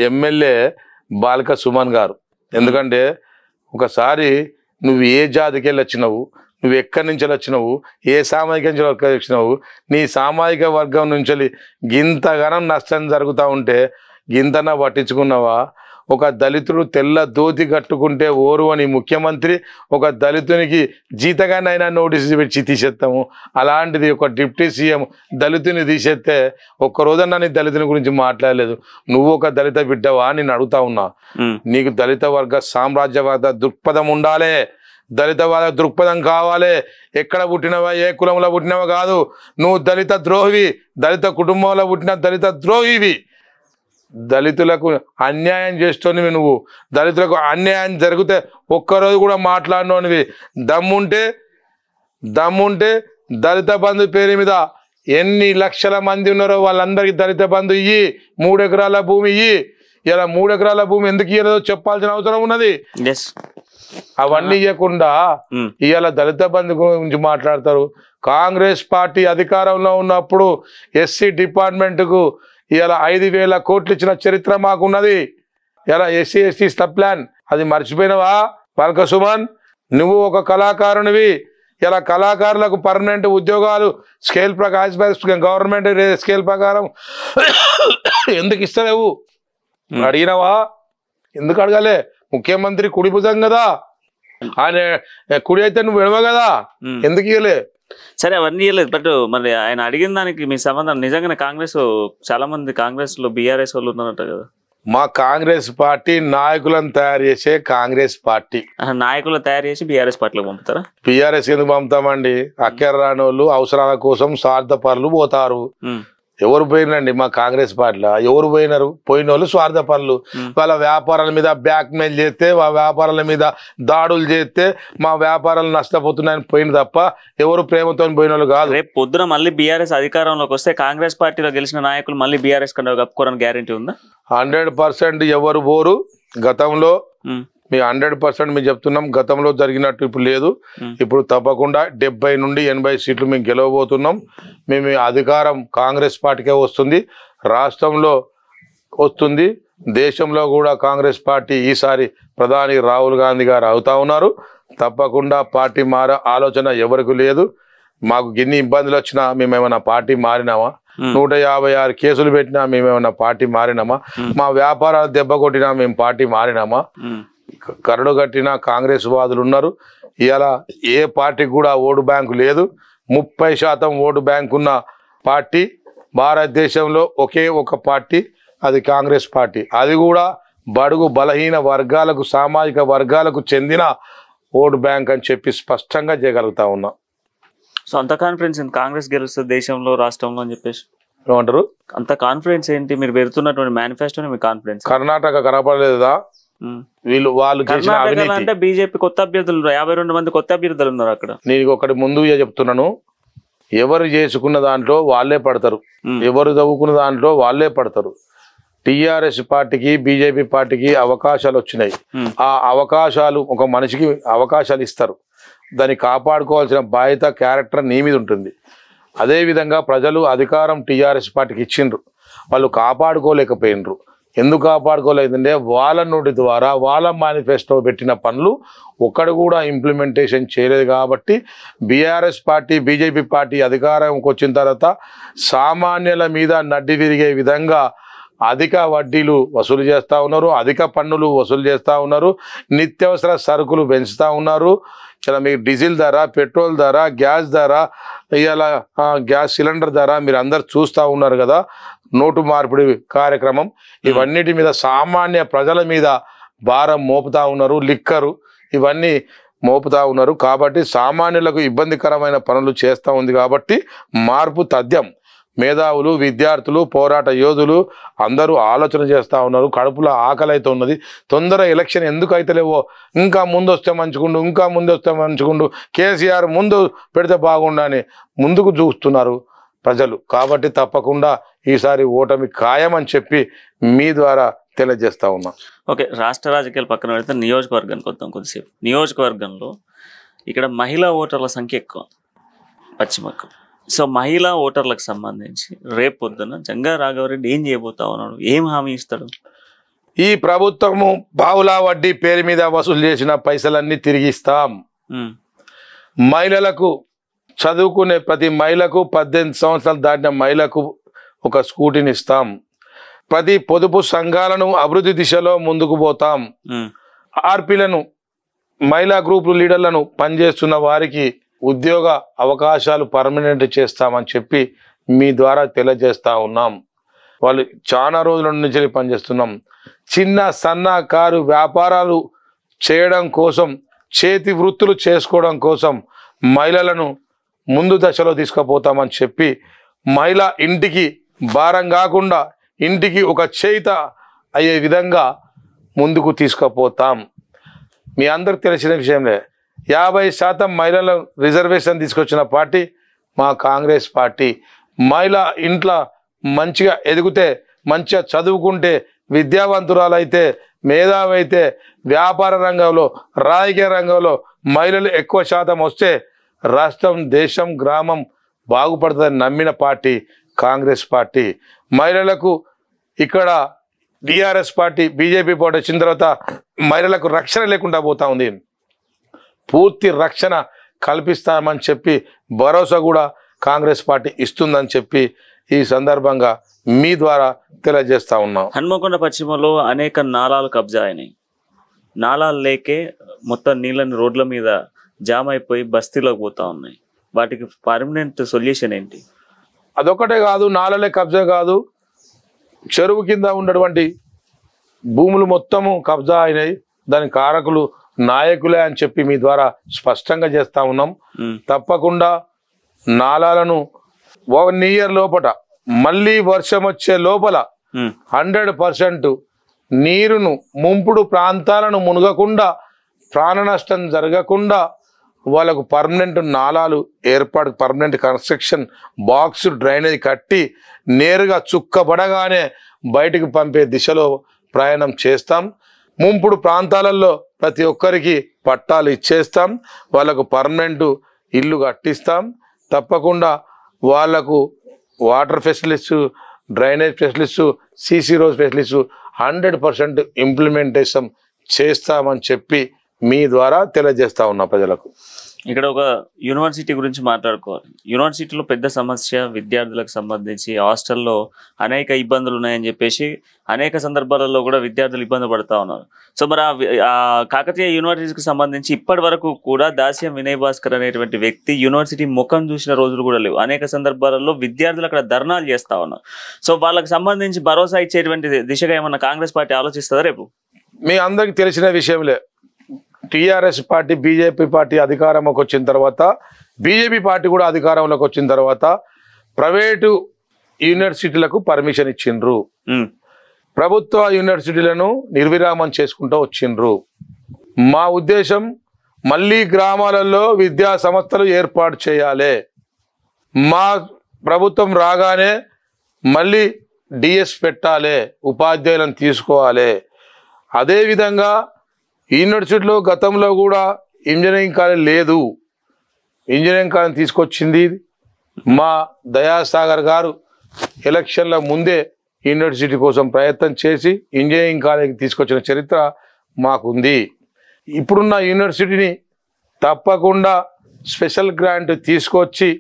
ఎమ్మెల్యే బాల్కసుమన్ గారు ఎందుకంటే ఒకసారి నువ్వు ఏ జాతికి వెళ్ళి వచ్చినావు నువ్వు ఎక్కడి నుంచి వచ్చినావు ఏ సామాజిక నుంచి వచ్చినావు నీ సామాజిక వర్గం నుంచి గింతగానం నష్టం జరుగుతూ ఉంటే గింతన పట్టించుకున్నావా ఒక దళితుడు తెల్ల దోతి కట్టుకుంటే ఓరు అని ముఖ్యమంత్రి ఒక దళితునికి జీతగానైనా నోటీసు పెట్టి తీసేస్తాము అలాంటిది ఒక డిప్యూటీ సీఎం దళితుని తీసేస్తే ఒక్కరోజన్నా నీ దళితుని గురించి మాట్లాడలేదు నువ్వు ఒక దళిత బిడ్డవా నేను అడుగుతా ఉన్నా నీకు దళిత వర్గ సామ్రాజ్యవాద దృక్పథం ఉండాలి దళితవాద దృక్పథం కావాలి ఎక్కడ పుట్టినవా ఏ కులంలో పుట్టినవా కాదు నువ్వు దళిత ద్రోహివి దళిత కుటుంబంలో పుట్టిన దళిత ద్రోహివి దళితులకు అన్యాయం చేస్తోనివి నువ్వు దళితులకు అన్యాయం జరిగితే ఒక్కరోజు కూడా మాట్లాడినోనివి దమ్ముంటే దళిత బంధు పేరు మీద ఎన్ని లక్షల మంది ఉన్నారో వాళ్ళందరికీ దళిత బంధు ఇయ్యి 3 ఎకరాల భూమి ఇయ్యి ఇలా 3 ఎకరాల భూమి ఎందుకు ఇయ్యలేదో చెప్పాల్సిన అవసరం ఉన్నది అవన్నీ ఇవ్వకుండా ఇవాళ దళిత బంధు గురించి మాట్లాడతారు కాంగ్రెస్ పార్టీ అధికారంలో ఉన్నప్పుడు ఎస్సీ డిపార్ట్మెంట్కు ఇలా 5,000 కోట్లు ఇచ్చిన చరిత్ర మాకున్నది ఇలా ఎస్సీ ఎస్టీ స్టబ్ ప్లాన్ అది మర్చిపోయినవా బాల్కసుమన్ నువ్వు ఒక కళాకారునివి ఇలా కళాకారులకు పర్మనెంట్ ఉద్యోగాలు స్కేల్ ప్రకారం గవర్నమెంట్ స్కేల్ ప్రకారం ఎందుకు ఇస్తలేవు అడిగినవా ఎందుకు అడగాలే ముఖ్యమంత్రి కుడి భుజం కదా ఆయన కుడి అయితే నువ్వు విడవ కదా ఎందుకు ఇవ్వలే సరే అవన్నీ ఇవ్వలేదు బట్ మరి ఆయన అడిగిన దానికి మీ సంబంధం నిజంగానే కాంగ్రెస్ చాలా మంది కాంగ్రెస్ లో బీఆర్ఎస్ వాళ్ళు ఉన్నారట కదా మా కాంగ్రెస్ పార్టీ నాయకులను తయారు చేసే కాంగ్రెస్ పార్టీ. నాయకులు తయారు చేసి బీఆర్ఎస్ పార్టీలో పంపుతారా? బీఆర్ఎస్ ఎందుకు పంపుతామండి? అక్కర రాని వాళ్ళు అవసరాల కోసం స్వార్థపరులు పోతారు. ఎవరు పోయినండి మా కాంగ్రెస్ పార్టీలో? ఎవరు పోయినారు? పోయిన వాళ్ళు స్వార్థపరులు. వాళ్ళ వ్యాపారాల మీద బ్లాక్ మెయిల్ చేస్తే, వాళ్ళ వ్యాపారాల మీద దాడులు చేస్తే మా వ్యాపారాలు నష్టపోతున్నాయని పోయిన తప్ప ఎవరు ప్రేమతో పోయిన వాళ్ళు కాదు. రేపు పొద్దున మళ్ళీ బీఆర్ఎస్ అధికారంలోకి వస్తే కాంగ్రెస్ పార్టీలో గెలిచిన నాయకులు మళ్ళీ బీఆర్ఎస్ కన్నా కప్పుకోరని గ్యారెంటీ ఉందా? 100% ఎవరు పోరు. గతంలో మీ 100% మేము చెప్తున్నాం. గతంలో జరిగినట్టు ఇప్పుడు లేదు. ఇప్పుడు తప్పకుండా 70 నుండి 80 సీట్లు మేము గెలవబోతున్నాం. మేము అధికారం కాంగ్రెస్ పార్టీకే వస్తుంది, రాష్ట్రంలో వస్తుంది, దేశంలో కూడా కాంగ్రెస్ పార్టీ ఈసారి ప్రధాని రాహుల్ గాంధీ గారు అవుతా ఉన్నారు. తప్పకుండా పార్టీ మార ఆలోచన ఎవరికి లేదు. మాకు ఎన్ని ఇబ్బందులు వచ్చినా మేమేమన్నా పార్టీ మారినామా? 156 కేసులు పెట్టినా మేమేమన్నా పార్టీ మారినామా? మా వ్యాపారాలు దెబ్బ కొట్టినా మేము పార్టీ మారినామా? కరడు కట్టిన కాంగ్రెస్ వాదులు ఉన్నారు. ఇలా ఏ పార్టీకి కూడా ఓటు బ్యాంకు లేదు. 30% ఓటు బ్యాంకు ఉన్న పార్టీ భారతదేశంలో ఒకే ఒక పార్టీ, అది కాంగ్రెస్ పార్టీ. అది కూడా బడుగు బలహీన వర్గాలకు, సామాజిక వర్గాలకు చెందిన ఓటు బ్యాంక్ అని చెప్పి స్పష్టంగా చేయగలుగుతా ఉన్నా. సో అంత కాన్ఫిడెన్స్ కాంగ్రెస్ గెలుస్తుంది దేశంలో, రాష్ట్రంలో అని చెప్పేసి ఏమంటారు? అంత కాన్ఫిడెన్స్ ఏంటి? మీరు పెడుతున్నటువంటి మేనిఫెస్టోని మీ కాన్ఫిడెన్స్? కర్ణాటక కనపడలేదా? వాళ్ళు అంటే బీజేపీ కొత్త అభ్యర్థులు 52 మంది కొత్త అభ్యర్థులు ఉన్నారు అక్కడ. నేను ఒకటి ముందు చెప్తున్నాను, ఎవరు చేసుకున్న దాంట్లో వాళ్ళే పడతారు, ఎవరు చదువుకున్న దాంట్లో వాళ్ళే పడతారు. టిఆర్ఎస్ పార్టీకి, బీజేపీ పార్టీకి అవకాశాలు వచ్చినాయి. ఆ అవకాశాలు, ఒక మనిషికి అవకాశాలు ఇస్తారు, దాన్ని కాపాడుకోవాల్సిన బాధ్యత, క్యారెక్టర్ నీ మీద ఉంటుంది. అదేవిధంగా ప్రజలు అధికారం టిఆర్ఎస్ పార్టీకి ఇచ్చిండ్రు, వాళ్ళు కాపాడుకోలేకపోయినరు. ఎందుకు కాపాడుకోలేదంటే వాళ్ళ నోటి ద్వారా వాళ్ళ మేనిఫెస్టో పెట్టిన పనులు ఒక్కడు కూడా ఇంప్లిమెంటేషన్ చేయలేదు. కాబట్టి బీఆర్ఎస్ పార్టీ, బీజేపీ పార్టీ అధికారంకి వచ్చిన తర్వాత సామాన్యుల మీద నడ్డి విరిగే విధంగా అధిక వడ్డీలు వసూలు చేస్తూ ఉన్నారు, అధిక పన్నులు వసూలు చేస్తూ ఉన్నారు, నిత్యావసర సరుకులు పెంచుతూ ఉన్నారు. ఇలా మీకు డీజిల్ ధర, పెట్రోల్ ధర, గ్యాస్ ధర, ఇలా గ్యాస్ సిలిండర్ ధర మీరు అందరు చూస్తూ ఉన్నారు కదా. నోటు మార్పిడి కార్యక్రమం, ఇవన్నిటి మీద సామాన్య ప్రజల మీద భారం మోపుతా ఉన్నారు. లిక్కరు ఇవన్నీ మోపుతా ఉన్నారు. కాబట్టి సామాన్యులకు ఇబ్బందికరమైన పనులు చేస్తూ ఉంది. కాబట్టి మార్పు తథ్యం. మేధావులు, విద్యార్థులు, పోరాట యోధులు అందరూ ఆలోచన చేస్తూ ఉన్నారు. కడుపులో ఆకలి అయితే ఉన్నది. తొందర ఎలక్షన్ ఎందుకు అయితలేవో, ఇంకా ముందు వస్తే మంచుకుండు, ఇంకా ముందు వస్తే మంచుకుండు, కేసీఆర్ ముందు పెడితే బాగుండని ముందుకు చూస్తున్నారు ప్రజలు. కాబట్టి తప్పకుండా ఈసారి ఓటమి ఖాయమని చెప్పి మీ ద్వారా తెలియజేస్తా ఉన్నాం. ఓకే, రాష్ట్ర రాజకీయాలు పక్కన పెడితే నియోజకవర్గానికి వద్దాం కొద్దిసేపు. నియోజకవర్గంలో ఇక్కడ మహిళా ఓటర్ల సంఖ్య ఎక్కువ పశ్చిమకు. సో మహిళా ఓటర్లకు సంబంధించి రేపు పొద్దున జంగా రాఘవరెడ్డి ఏం చేయబోతా ఉన్నాడు? ఏం హామీ ఇస్తాడు? ఈ ప్రభుత్వము పావులా వడ్డీ పేరు మీద వసూలు చేసిన పైసలన్నీ తిరిగి ఇస్తాం. మహిళలకు, చదువుకునే ప్రతి మహిళకు, 18 సంవత్సరాలు దాటిన మహిళకు ఒక స్కూటీని ఇస్తాం. ప్రతి పొదుపు సంఘాలను అభివృద్ధి దిశలో ముందుకు పోతాం. ఆర్పీలను, మహిళా గ్రూపు లీడర్లను పనిచేస్తున్న వారికి ఉద్యోగ అవకాశాలు పర్మనెంట్ చేస్తామని చెప్పి మీ ద్వారా తెలియజేస్తా ఉన్నాం. వాళ్ళు చాలా రోజుల నుంచి పనిచేస్తున్నాం. చిన్న సన్నకారు వ్యాపారాలు చేయడం కోసం, చేతి వృత్తులు చేసుకోవడం కోసం మహిళలను ముందు దశలో తీసుకుపోతామని చెప్పి, మహిళ ఇంటికి భారం కాకుండా ఇంటికి ఒక చేత అయ్యే విధంగా ముందుకు తీసుకుపోతాం. మీ అందరికి తెలిసిన విషయంలే, 50% మహిళల రిజర్వేషన్ తీసుకొచ్చిన పార్టీ మా కాంగ్రెస్ పార్టీ. మహిళ ఇంట్లో మంచిగా ఎదిగితే, మంచిగా చదువుకుంటే, విద్యావంతురాలైతే, మేధావి అయితే, వ్యాపార రంగంలో, రాజకీయ రంగంలో మహిళలు ఎక్కువ శాతం వస్తే రాష్ట్రం, దేశం, గ్రామం బాగుపడుతుందని నమ్మిన పార్టీ కాంగ్రెస్ పార్టీ. మహిళలకు ఇక్కడ టిఆర్ఎస్ పార్టీ, బీజేపీ పార్టీ వచ్చిన తర్వాత మహిళలకు రక్షణ లేకుండా పోతా ఉంది. పూర్తి రక్షణ కల్పిస్తామని చెప్పి భరోసా కూడా కాంగ్రెస్ పార్టీ ఇస్తుందని చెప్పి ఈ సందర్భంగా మీ ద్వారా తెలియజేస్తా ఉన్నాం. హన్మకొండ పశ్చిమలో అనేక నాలాలు కబ్జా అయినాయి. నాలాలు లేకే మొత్తం నీళ్ళని రోడ్ల మీద జామ్ అయిపోయి బస్తీలోకి పోతా ఉన్నాయి. వాటికి పర్మనెంట్ సొల్యూషన్ ఏంటి? అదొకటే కాదు, నాలలే కబ్జా కాదు, చెరువు కింద ఉన్నటువంటి భూములు మొత్తము కబ్జా అయినాయి, దాని కారకులు నాయకులే అని చెప్పి మీ ద్వారా స్పష్టంగా చేస్తా ఉన్నాం. తప్పకుండా నాలాలను 1 year లోపల మళ్ళీ వర్షం వచ్చే లోపల 100% నీరును ముంపుడు ప్రాంతాలను మునగకుండా, ప్రాణ నష్టం జరగకుండా వాళ్ళకు పర్మనెంట్ నాలాలు ఏర్పాటు, పర్మనెంట్ కన్స్ట్రక్షన్ బాక్స్ డ్రైనేజ్ కట్టి నేరుగా చుక్కబడగానే బయటికి పంపే దిశలో ప్రయాణం చేస్తాం. ముంపుడు ప్రాంతాలలో ప్రతి ఒక్కరికి పట్టాలు ఇచ్చేస్తాం, వాళ్ళకు పర్మనెంట్ ఇల్లు కట్టిస్తాం. తప్పకుండా వాళ్లకు water facilities, drainage facilities, CC road facilities 100% implementation చేస్తామని చెప్పి మీ ద్వారా తెలియజేస్తా ఉన్నా ప్రజలకు. ఇక్కడ ఒక యూనివర్సిటీ గురించి మాట్లాడుకోవాలి. యూనివర్సిటీలో పెద్ద సమస్య విద్యార్థులకు సంబంధించి హాస్టల్లో అనేక ఇబ్బందులు ఉన్నాయని చెప్పేసి అనేక సందర్భాలలో కూడా విద్యార్థులు ఇబ్బంది పడుతూ ఉన్నారు. సో మరి ఆ కాకతీయ యూనివర్సిటీకి సంబంధించి ఇప్పటి వరకు కూడా దాస్యం వినయ్ భాస్కర్ అనేటువంటి వ్యక్తి యూనివర్సిటీ ముఖం చూసిన రోజులు కూడా లేవు. అనేక సందర్భాలలో విద్యార్థులు అక్కడ ధర్నాలు చేస్తూ ఉన్నారు. సో వాళ్ళకి సంబంధించి భరోసా ఇచ్చేటువంటి దిశగా ఏమన్నా కాంగ్రెస్ పార్టీ ఆలోచిస్తుందా రేపు? మీ అందరికి తెలిసిన విషయంలే, టీఆర్ఎస్ పార్టీ బీజేపీ పార్టీ అధికారంలోకి వచ్చిన తర్వాత, బీజేపీ పార్టీ కూడా అధికారంలోకి వచ్చిన తర్వాత ప్రైవేటు యూనివర్సిటీలకు పర్మిషన్ ఇచ్చిండ్రు, ప్రభుత్వ యూనివర్సిటీలను నిర్విరామం చేసుకుంటూ వచ్చిండ్రు. మా ఉద్దేశం మళ్ళీ గ్రామాలలో విద్యా సంస్థలు ఏర్పాటు చేయాలి. మా ప్రభుత్వం రాగానే మళ్ళీ డిఎస్ పెట్టాలి, ఉపాధ్యాయులను తీసుకోవాలి. అదేవిధంగా యూనివర్సిటీలో గతంలో కూడా ఇంజనీరింగ్ కాలేజ్ లేదు, ఇంజనీరింగ్ కాలేజ్ తీసుకొచ్చింది మా దయాసాగర్ గారు. ఎలక్షన్ల ముందే యూనివర్సిటీ కోసం ప్రయత్నం చేసి ఇంజనీరింగ్ కాలేజీకి తీసుకొచ్చిన చరిత్ర మాకుంది. ఇప్పుడున్న యూనివర్సిటీని తప్పకుండా స్పెషల్ గ్రాంట్ తీసుకొచ్చి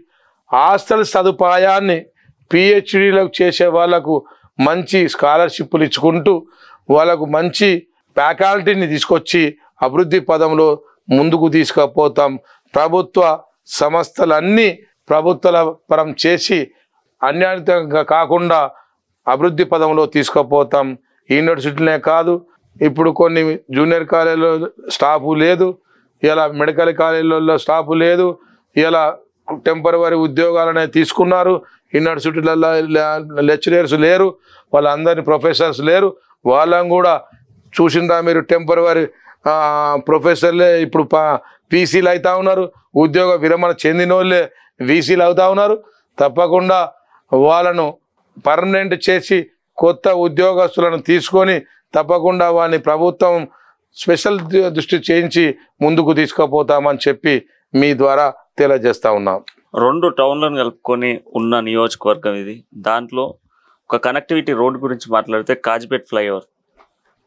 హాస్టల్ సదుపాయాన్ని పిహెచ్డీలకు చేసే వాళ్లకు మంచి స్కాలర్షిప్లు ఇచ్చుకుంటూ వాళ్ళకు మంచి ఫ్యాకల్టీని తీసుకొచ్చి అభివృద్ధి పదంలో ముందుకు తీసుకుపోతాం. ప్రభుత్వ సంస్థలన్నీ ప్రభుత్వాల పరం చేసి అన్యాయంగా కాకుండా అభివృద్ధి పదంలో తీసుకుపోతాం. యూనివర్సిటీలే కాదు, ఇప్పుడు కొన్ని జూనియర్ కాలేజీలో స్టాఫ్ లేదు, ఇలా మెడికల్ కాలేజీలలో స్టాఫ్ లేదు, ఇలా టెంపరవరీ ఉద్యోగాలనే తీసుకున్నారు. యూనివర్సిటీలలో లెక్చరర్స్ లేరు, వాళ్ళందరినీ ప్రొఫెసర్స్ లేరు. వాళ్ళని కూడా చూసిందా మీరు? టెంపరవరీ ప్రొఫెసర్లే ఇప్పుడు పీసీలు అవుతా ఉన్నారు, ఉద్యోగ విరమణ చెందిన వాళ్ళే వీసీలు అవుతా ఉన్నారు. తప్పకుండా వాళ్ళను పర్మనెంట్ చేసి కొత్త ఉద్యోగస్తులను తీసుకొని తప్పకుండా వారిని ప్రభుత్వం స్పెషల్ దృష్టి చేయించి ముందుకు తీసుకుపోతామని చెప్పి మీ ద్వారా తెలియజేస్తా ఉన్నాం. 2 టౌన్లను కలుపుకొని ఉన్న నియోజకవర్గం ఇది. దాంట్లో ఒక కనెక్టివిటీ రోడ్ గురించి మాట్లాడితే కాజిపేట్ ఫ్లైఓవర్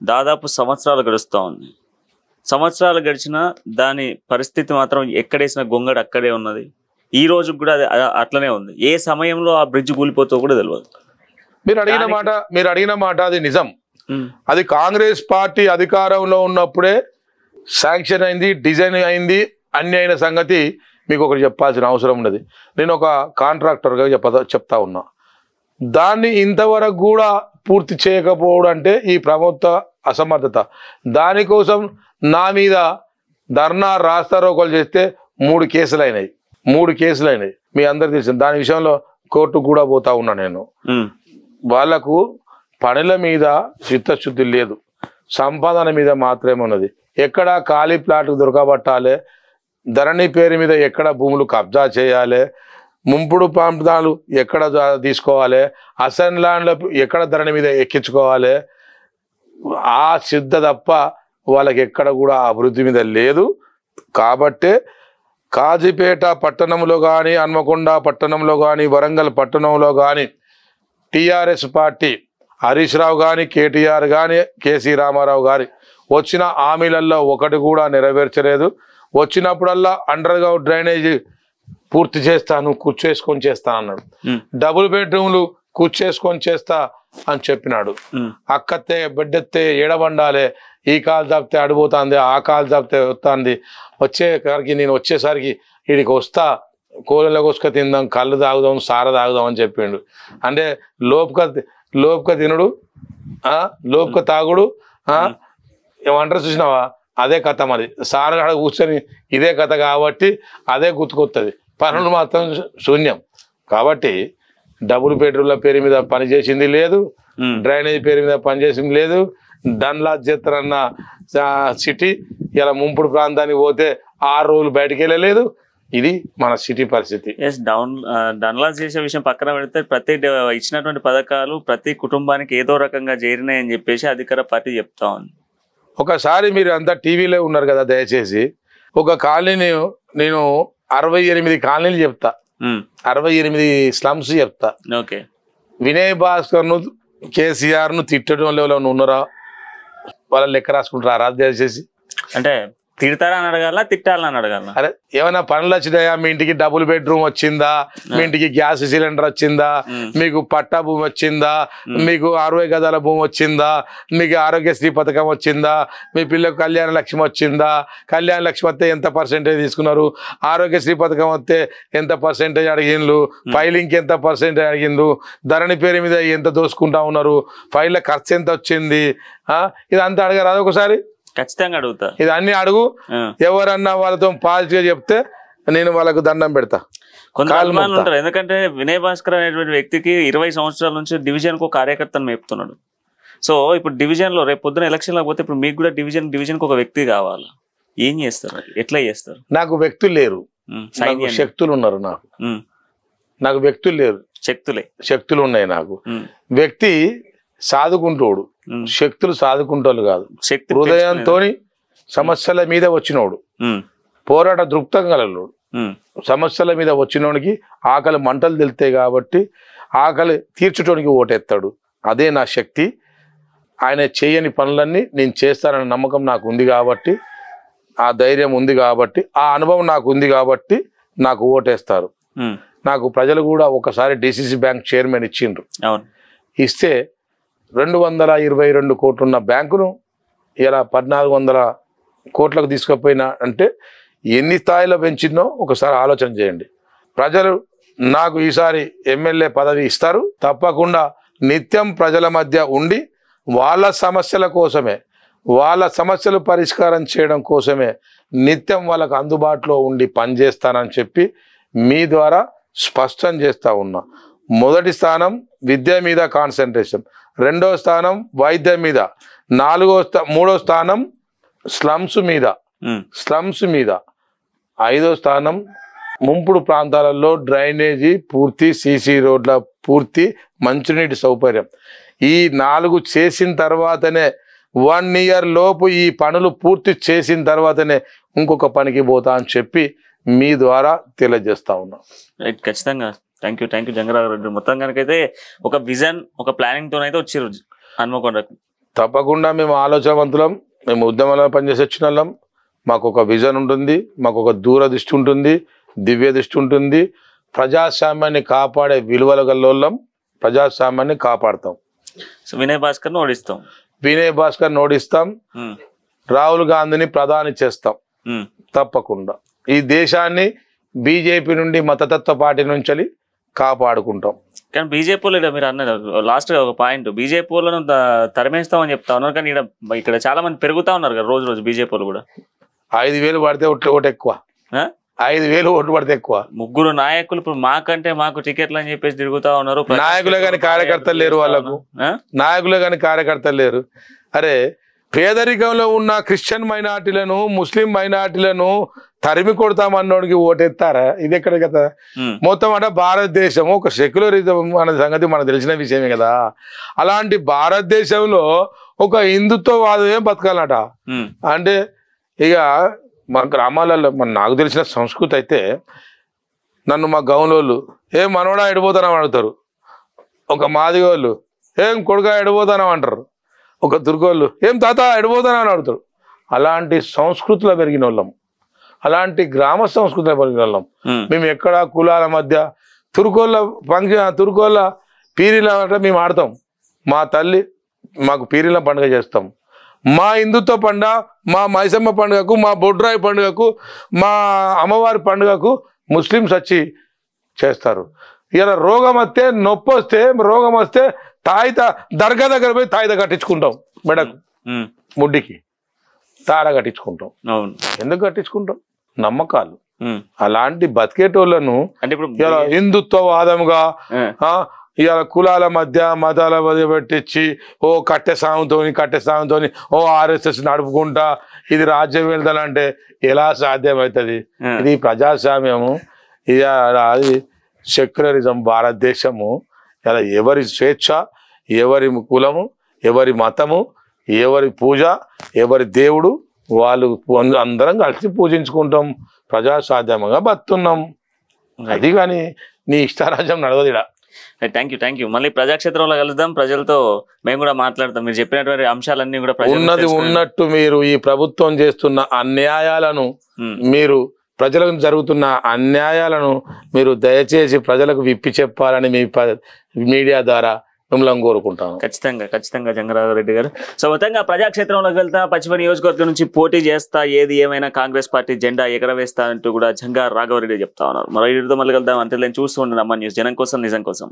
దాదాపు సంవత్సరాలు గడుస్తూ ఉంది. సంవత్సరాలు గడిచినా దాని పరిస్థితి మాత్రం ఎక్కడేసిన గొంగడు అక్కడే ఉన్నది. ఈ రోజు కూడా అట్లనే ఉంది. ఏ సమయంలో ఆ బ్రిడ్జ్ కూలిపోతో కూడా తెలియదు. మీరు అడిగిన మాట అది నిజం. అది కాంగ్రెస్ పార్టీ అధికారంలో ఉన్నప్పుడే శాంక్షన్ అయింది, డిజైన్ అయింది, అన్ని అయిన సంగతి మీకు ఒకటి చెప్పాల్సిన అవసరం ఉన్నది. నేను ఒక కాంట్రాక్టర్గా చెప్తా ఉన్నా. దాన్ని ఇంతవరకు కూడా పూర్తి చేయకపోవడం అంటే ఈ ప్రభుత్వ అసమర్థత. దానికోసం నా మీద ధర్నా రాస్తారోకోలు చేస్తే 3 కేసులు అయినాయి. 3 కేసులు అయినాయి, మీ అందరికి తెలిసింది. దాని విషయంలో కోర్టుకు కూడా పోతా ఉన్నా నేను. వాళ్లకు పనుల మీద చిత్తశుద్ధి లేదు, సంపాదన మీద మాత్రమే ఉన్నది. ఎక్కడ ఖాళీ ప్లాట్కు దొరకబట్టాలి, ధరణి పేరు మీద ఎక్కడ భూములు కబ్జా చేయాలి, ముంపుడు ప్రాంతాలు ఎక్కడ తీసుకోవాలి, అసైన్ ల్యాండ్ల ఎక్కడ ధరణి మీద ఎక్కించుకోవాలి, ఆ సిద్ధ తప్ప వాళ్ళకి ఎక్కడ కూడా అభివృద్ధి మీద లేదు. కాబట్టే కాజీపేట పట్టణంలో కానీ, హన్మకొండ పట్టణంలో కానీ, వరంగల్ పట్టణంలో కానీ టీఆర్ఎస్ పార్టీ హరీష్ రావు కానీ, కేటీఆర్ కానీ, కేసీ రామారావు గారి వచ్చిన హామీలలో ఒకటి కూడా నెరవేర్చలేదు. వచ్చినప్పుడల్లా అండర్ గ్రౌండ్ డ్రైనేజీ పూర్తి చేస్తాను, కూర్చేసుకొని చేస్తా అన్నాడు. డబుల్ బెడ్రూమ్లు కూర్చేసుకొని చేస్తా అని చెప్పినాడు. అక్కతే బిడ్డెత్తే ఏడబండాలే, ఈ కాలు తప్పితే అడిపోతుంది, ఆ కాలు తప్పితే వస్తుంది, నేను వచ్చేసరికి వీడికి వస్తా, కూరల కోసుక తిందాం, కళ్ళు తాగుదాం, సార తాగుదాం అని చెప్పిండు. అంటే లోపుక తినుడు లోపు తాగుడు ఏమంటారు చూసినావా, అదే కథ మరి. సార్ కాడ కూర్చొని ఇదే కథ కాబట్టి అదే గుర్తుకొస్తుంది, పనులు మాత్రం శూన్యం. కాబట్టి డబుల్ బెడ్రూమ్ల పేరు మీద పనిచేసింది లేదు, డ్రైనేజ్ పేరు మీద పనిచేసింది లేదు. ధన్లాజ్ చేస్తారన్న సిటీ ఇలా ముంపుడు ప్రాంతానికి పోతే 6 రోజులు బయటకు వెళ్ళలేదు. ఇది మన సిటీ పరిస్థితి. ధన్లాజ్ చేసే విషయం పక్కన పెడితే ప్రతి ఇచ్చినటువంటి పథకాలు ప్రతి కుటుంబానికి ఏదో రకంగా చేరినాయని చెప్పేసి అధికార పార్టీ చెప్తా ఉంది. ఒకసారి మీరు అంతా టీవీలో ఉన్నారు కదా, దయచేసి ఒక కాలనీ నేను 68 కాలనీలు చెప్తా, 68 స్లమ్స్ చెప్తా. ఓకే, వినయ్ భాస్కర్ ను కేసీఆర్ ను తిట్టడం లెవెల్లో ఉన్నారా, వాళ్ళ లెక్క రాసుకుంటారా దయచేసి? అంటే తిడతారని అడగాల, తిట్టాలని అడగాల? అరే ఏమైనా పనులు వచ్చినాయా? మీ ఇంటికి డబుల్ బెడ్రూమ్ వచ్చిందా? మీ ఇంటికి గ్యాస్ సిలిండర్ వచ్చిందా? మీకు పట్టా భూమి వచ్చిందా? మీకు 60 గదాల భూమి వచ్చిందా? మీకు ఆరోగ్యశ్రీ పథకం వచ్చిందా? మీ పిల్లకు కళ్యాణ లక్ష్మి వచ్చిందా? కళ్యాణ లక్ష్మి వస్తే ఎంత పర్సెంటేజ్ తీసుకున్నారు? ఆరోగ్యశ్రీ పథకం వస్తే ఎంత పర్సెంటేజ్ అడిగిండ్రు? ఫైలింగ్కి ఎంత పర్సెంటేజ్ అడిగిండ్రు? ధరణి పేరు మీద ఎంత దోసుకుంటా ఉన్నారు? ఫైళ్ళ ఖర్చు ఎంత వచ్చింది? ఇదంతా అడగరా ఒకసారి? ఖచ్చితంగా అడుగుతా. ఇది అన్ని అడుగు. ఎవరన్నా వాళ్ళతో పాజిటివ్ చెప్తే నేను వాళ్ళకు దండం పెడతా. కొంతమంది ఉంటారు, ఎందుకంటే వినయ్ భాస్కర్ అనేటువంటి వ్యక్తికి 20 సంవత్సరాల నుంచి డివిజన్ కు కార్యకర్తను మేపుతున్నాడు. సో ఇప్పుడు డివిజన్ లో రేపు పొద్దున ఎలక్షన్ లో పోతే ఇప్పుడు మీకు కూడా డివిజన్ కు ఒక వ్యక్తి కావాలి. ఏం చేస్తారు? ఎట్లా చేస్తారు? నాకు వ్యక్తులు లేరు, శక్తులు ఉన్నారు. నాకు వ్యక్తులు లేరు, శక్తులు ఉన్నాయి. నాకు వ్యక్తి సాదుకుంటోడు, శక్తులు సాదుకుంటోళ్ళు కాదు. హృదయంతో సమస్యల మీద వచ్చినోడు, పోరాట దృక్పథం గలడు. సమస్యల మీద వచ్చినోడికి ఆకలి మంటలు తెలుస్తాయి కాబట్టి ఆకలి తీర్చడానికి ఓటెత్తాడు. అదే నా శక్తి. ఆయన చేయని పనులన్నీ నేను చేస్తానన్న నమ్మకం నాకు ఉంది కాబట్టి, ఆ ధైర్యం ఉంది కాబట్టి, ఆ అనుభవం నాకు ఉంది కాబట్టి నాకు ఓటేస్తారు. నాకు ప్రజలు కూడా ఒకసారి డిసిసి బ్యాంక్ చైర్మన్ ఇచ్చిండ్రు. ఇస్తే 222 కోట్లున్న బ్యాంకును ఇలా 1400 కోట్లకు తీసుకుపోయినా అంటే ఎన్ని స్థాయిలో పెంచిందో ఒకసారి ఆలోచన చేయండి. ప్రజలు నాకు ఈసారి ఎమ్మెల్యే పదవి ఇస్తారు. తప్పకుండా నిత్యం ప్రజల మధ్య ఉండి వాళ్ళ సమస్యల కోసమే, వాళ్ళ సమస్యలు పరిష్కారం చేయడం కోసమే నిత్యం వాళ్ళకు అందుబాటులో ఉండి పనిచేస్తానని చెప్పి మీ ద్వారా స్పష్టం చేస్తా ఉన్నా. మొదటి స్థానం విద్య మీద కాన్సన్ట్రేషన్, 2వ స్థానం వైద్యం మీద, 3వ స్థానం స్లమ్స్ మీద, 5వ స్థానం ముంపుడు ప్రాంతాలలో డ్రైనేజీ పూర్తి, సీసీ రోడ్ల పూర్తి, మంచినీటి సౌకర్యం. ఈ 4 చేసిన తర్వాతనే 1 ఇయర్ లోపు ఈ పనులు పూర్తి చేసిన తర్వాతనే ఇంకొక పనికి పోతా అని చెప్పి మీ ద్వారా తెలియజేస్తా ఉన్నా. రైట్, ఖచ్చితంగా. Thank you Jangarao Reddy. మొత్తంగానైతే ఒక విజన్, ఒక ప్లానింగ్ తోనైతే వచ్చారు హన్మకొండకు. తప్పకుండా మేము ఆలోచనవంతులం, మేము ఉద్యమంలో పనిచేసి వచ్చిన వాళ్ళం. మాకు ఒక విజన్ ఉంటుంది, మాకు ఒక దూరదృష్టి ఉంటుంది, దివ్య దృష్టి ఉంటుంది. ప్రజాస్వామ్యాన్ని కాపాడే విలువల గల్లోళ్ళం, ప్రజాస్వామ్యాన్ని కాపాడుతాం. సో వినయ్ భాస్కర్ ఓడిస్తాం, రాహుల్ గాంధీని ప్రధాని చేస్తాం తప్పకుండా. ఈ దేశాన్ని బీజేపీ నుండి, మతతత్వ పార్టీ నుంచి కాపాడుకుంటాం. కానీ బీజేపీలో మీరు అన్నారు లాస్ట్ ఒక పాయింట్, బీజేపీలను తరిమేస్తామని చెప్తా ఉన్నారు. కానీ ఇక్కడ చాలా మంది పెరుగుతా ఉన్నారు కదా రోజు బీజేపీలు కూడా. 5,000 పడితే ఓటు ఎక్కువ, 5,000 ఓటు పడితే ఎక్కువ. 3 నాయకులు ఇప్పుడు మాకు టికెట్లు అని చెప్పేసి తిరుగుతా ఉన్నారు. నాయకులే కానీ కార్యకర్తలు లేరు, వాళ్ళకు నాయకులే కానీ కార్యకర్తలు లేరు. అరే పేదరికంలో ఉన్న క్రిస్టియన్ మైనార్టీలను, ముస్లిం మైనార్టీలను తరిమి కొడతామన్నోడికి ఓటెత్తారా? ఇది ఎక్కడ కదా. మొత్తం అంటే భారతదేశం ఒక సెక్యులరిజం అనే సంగతి మనకు తెలిసిన విషయమే కదా. అలాంటి భారతదేశంలో ఒక హిందుత్వవాదమే బతకాలట. అంటే ఇక మా గ్రామాలలో నాకు తెలిసిన సంస్కృతి అయితే, నన్ను మా గౌన్లోళ్ళు ఏం మనోడా ఎడిపోతానని అడుగుతారు, ఒక మాదిగోళ్ళు ఏం కొడుక ఎడిపోతానని అంటారు, ఒక దుర్గోళ్ళు ఏం తాత ఎడిపోతానని అడుగుతారు. అలాంటి సంస్కృతిలో పెరిగిన వాళ్ళం, అలాంటి గ్రామ సంస్కృతిలో పెరిగిన వాళ్ళం మేము. ఎక్కడ కులాల మధ్య తురుకోళ్ళ పీరీల అంటే మేము ఆడతాం. మా తల్లి మాకు పీరీల పండుగ చేస్తాం. మా హిందుత్వ పండుగ, మా మైసమ్మ పండుగకు, మా బొడ్రాయి పండుగకు, మా అమ్మవారి పండుగకు ముస్లిమ్స్ వచ్చి చేస్తారు. ఇలా రోగం వస్తే, నొప్పి వస్తే, రోగం వస్తే తాయిత దర్గా దగ్గర పోయి తాయిత కట్టించుకుంటాం మెడకు ముడ్డికి తాళ కట్టించుకుంటాం. అవును. ఎందుకు కట్టించుకుంటాం? నమ్మకాలు. అలాంటి బతికేటోళ్లను అంటే ఇప్పుడు ఇలా హిందుత్వవాదముగా ఇవాళ కులాల మధ్య మతాల మధ్య పెట్టించి కట్టె సాగుతోని ఓ ఆర్ఎస్ఎస్ నడుపుకుంటా ఇది రాజ్యం వెళ్తానంటే ఎలా సాధ్యమవుతుంది? ఇది ప్రజాస్వామ్యము, అది సెక్యులరిజం భారతదేశము. ఇలా ఎవరి స్వేచ్ఛ, ఎవరి కులము, ఎవరి మతము, ఎవరి పూజ, ఎవరి దేవుడు వాళ్ళు అందరం కలిసి పూజించుకుంటాం, ప్రజాస్వామ్యంగా బతున్నాం. అది కానీ నీ ఇష్టారాజ్యం నడవదు. Thank you. మళ్ళీ ప్రజాక్షేత్రంలో కలుద్దాం, ప్రజలతో మేము కూడా మాట్లాడతాం. మీరు చెప్పినటువంటి అంశాలన్నీ కూడా ఉన్నది ఉన్నట్టు మీరు ఈ ప్రభుత్వం చేస్తున్న అన్యాయాలను, మీరు ప్రజలకు జరుగుతున్న అన్యాయాలను మీరు దయచేసి ప్రజలకు విప్పి చెప్పాలని మీ మీడియా ద్వారా మిమ్మల్ని కోరుకుంటాను. ఖచ్చితంగా జంగారెడ్డి గారు. సో మొత్తంగా ప్రజాక్షేత్రంలోకి వెళ్తా, పశ్చిమ నియోజకవర్గం నుంచి పోటీ చేస్తా, ఏది ఏమైనా కాంగ్రెస్ పార్టీ జెండా ఎగరవేస్తా అంటూ కూడా జంగా రాఘవరెడ్డి చెప్తా ఉన్నారు. మరో వీడియోతో మళ్ళీ వెళ్దాం. అంతే చూస్తూ ఉండండి అమ్మ న్యూస్, జనం కోసం నిజం కోసం.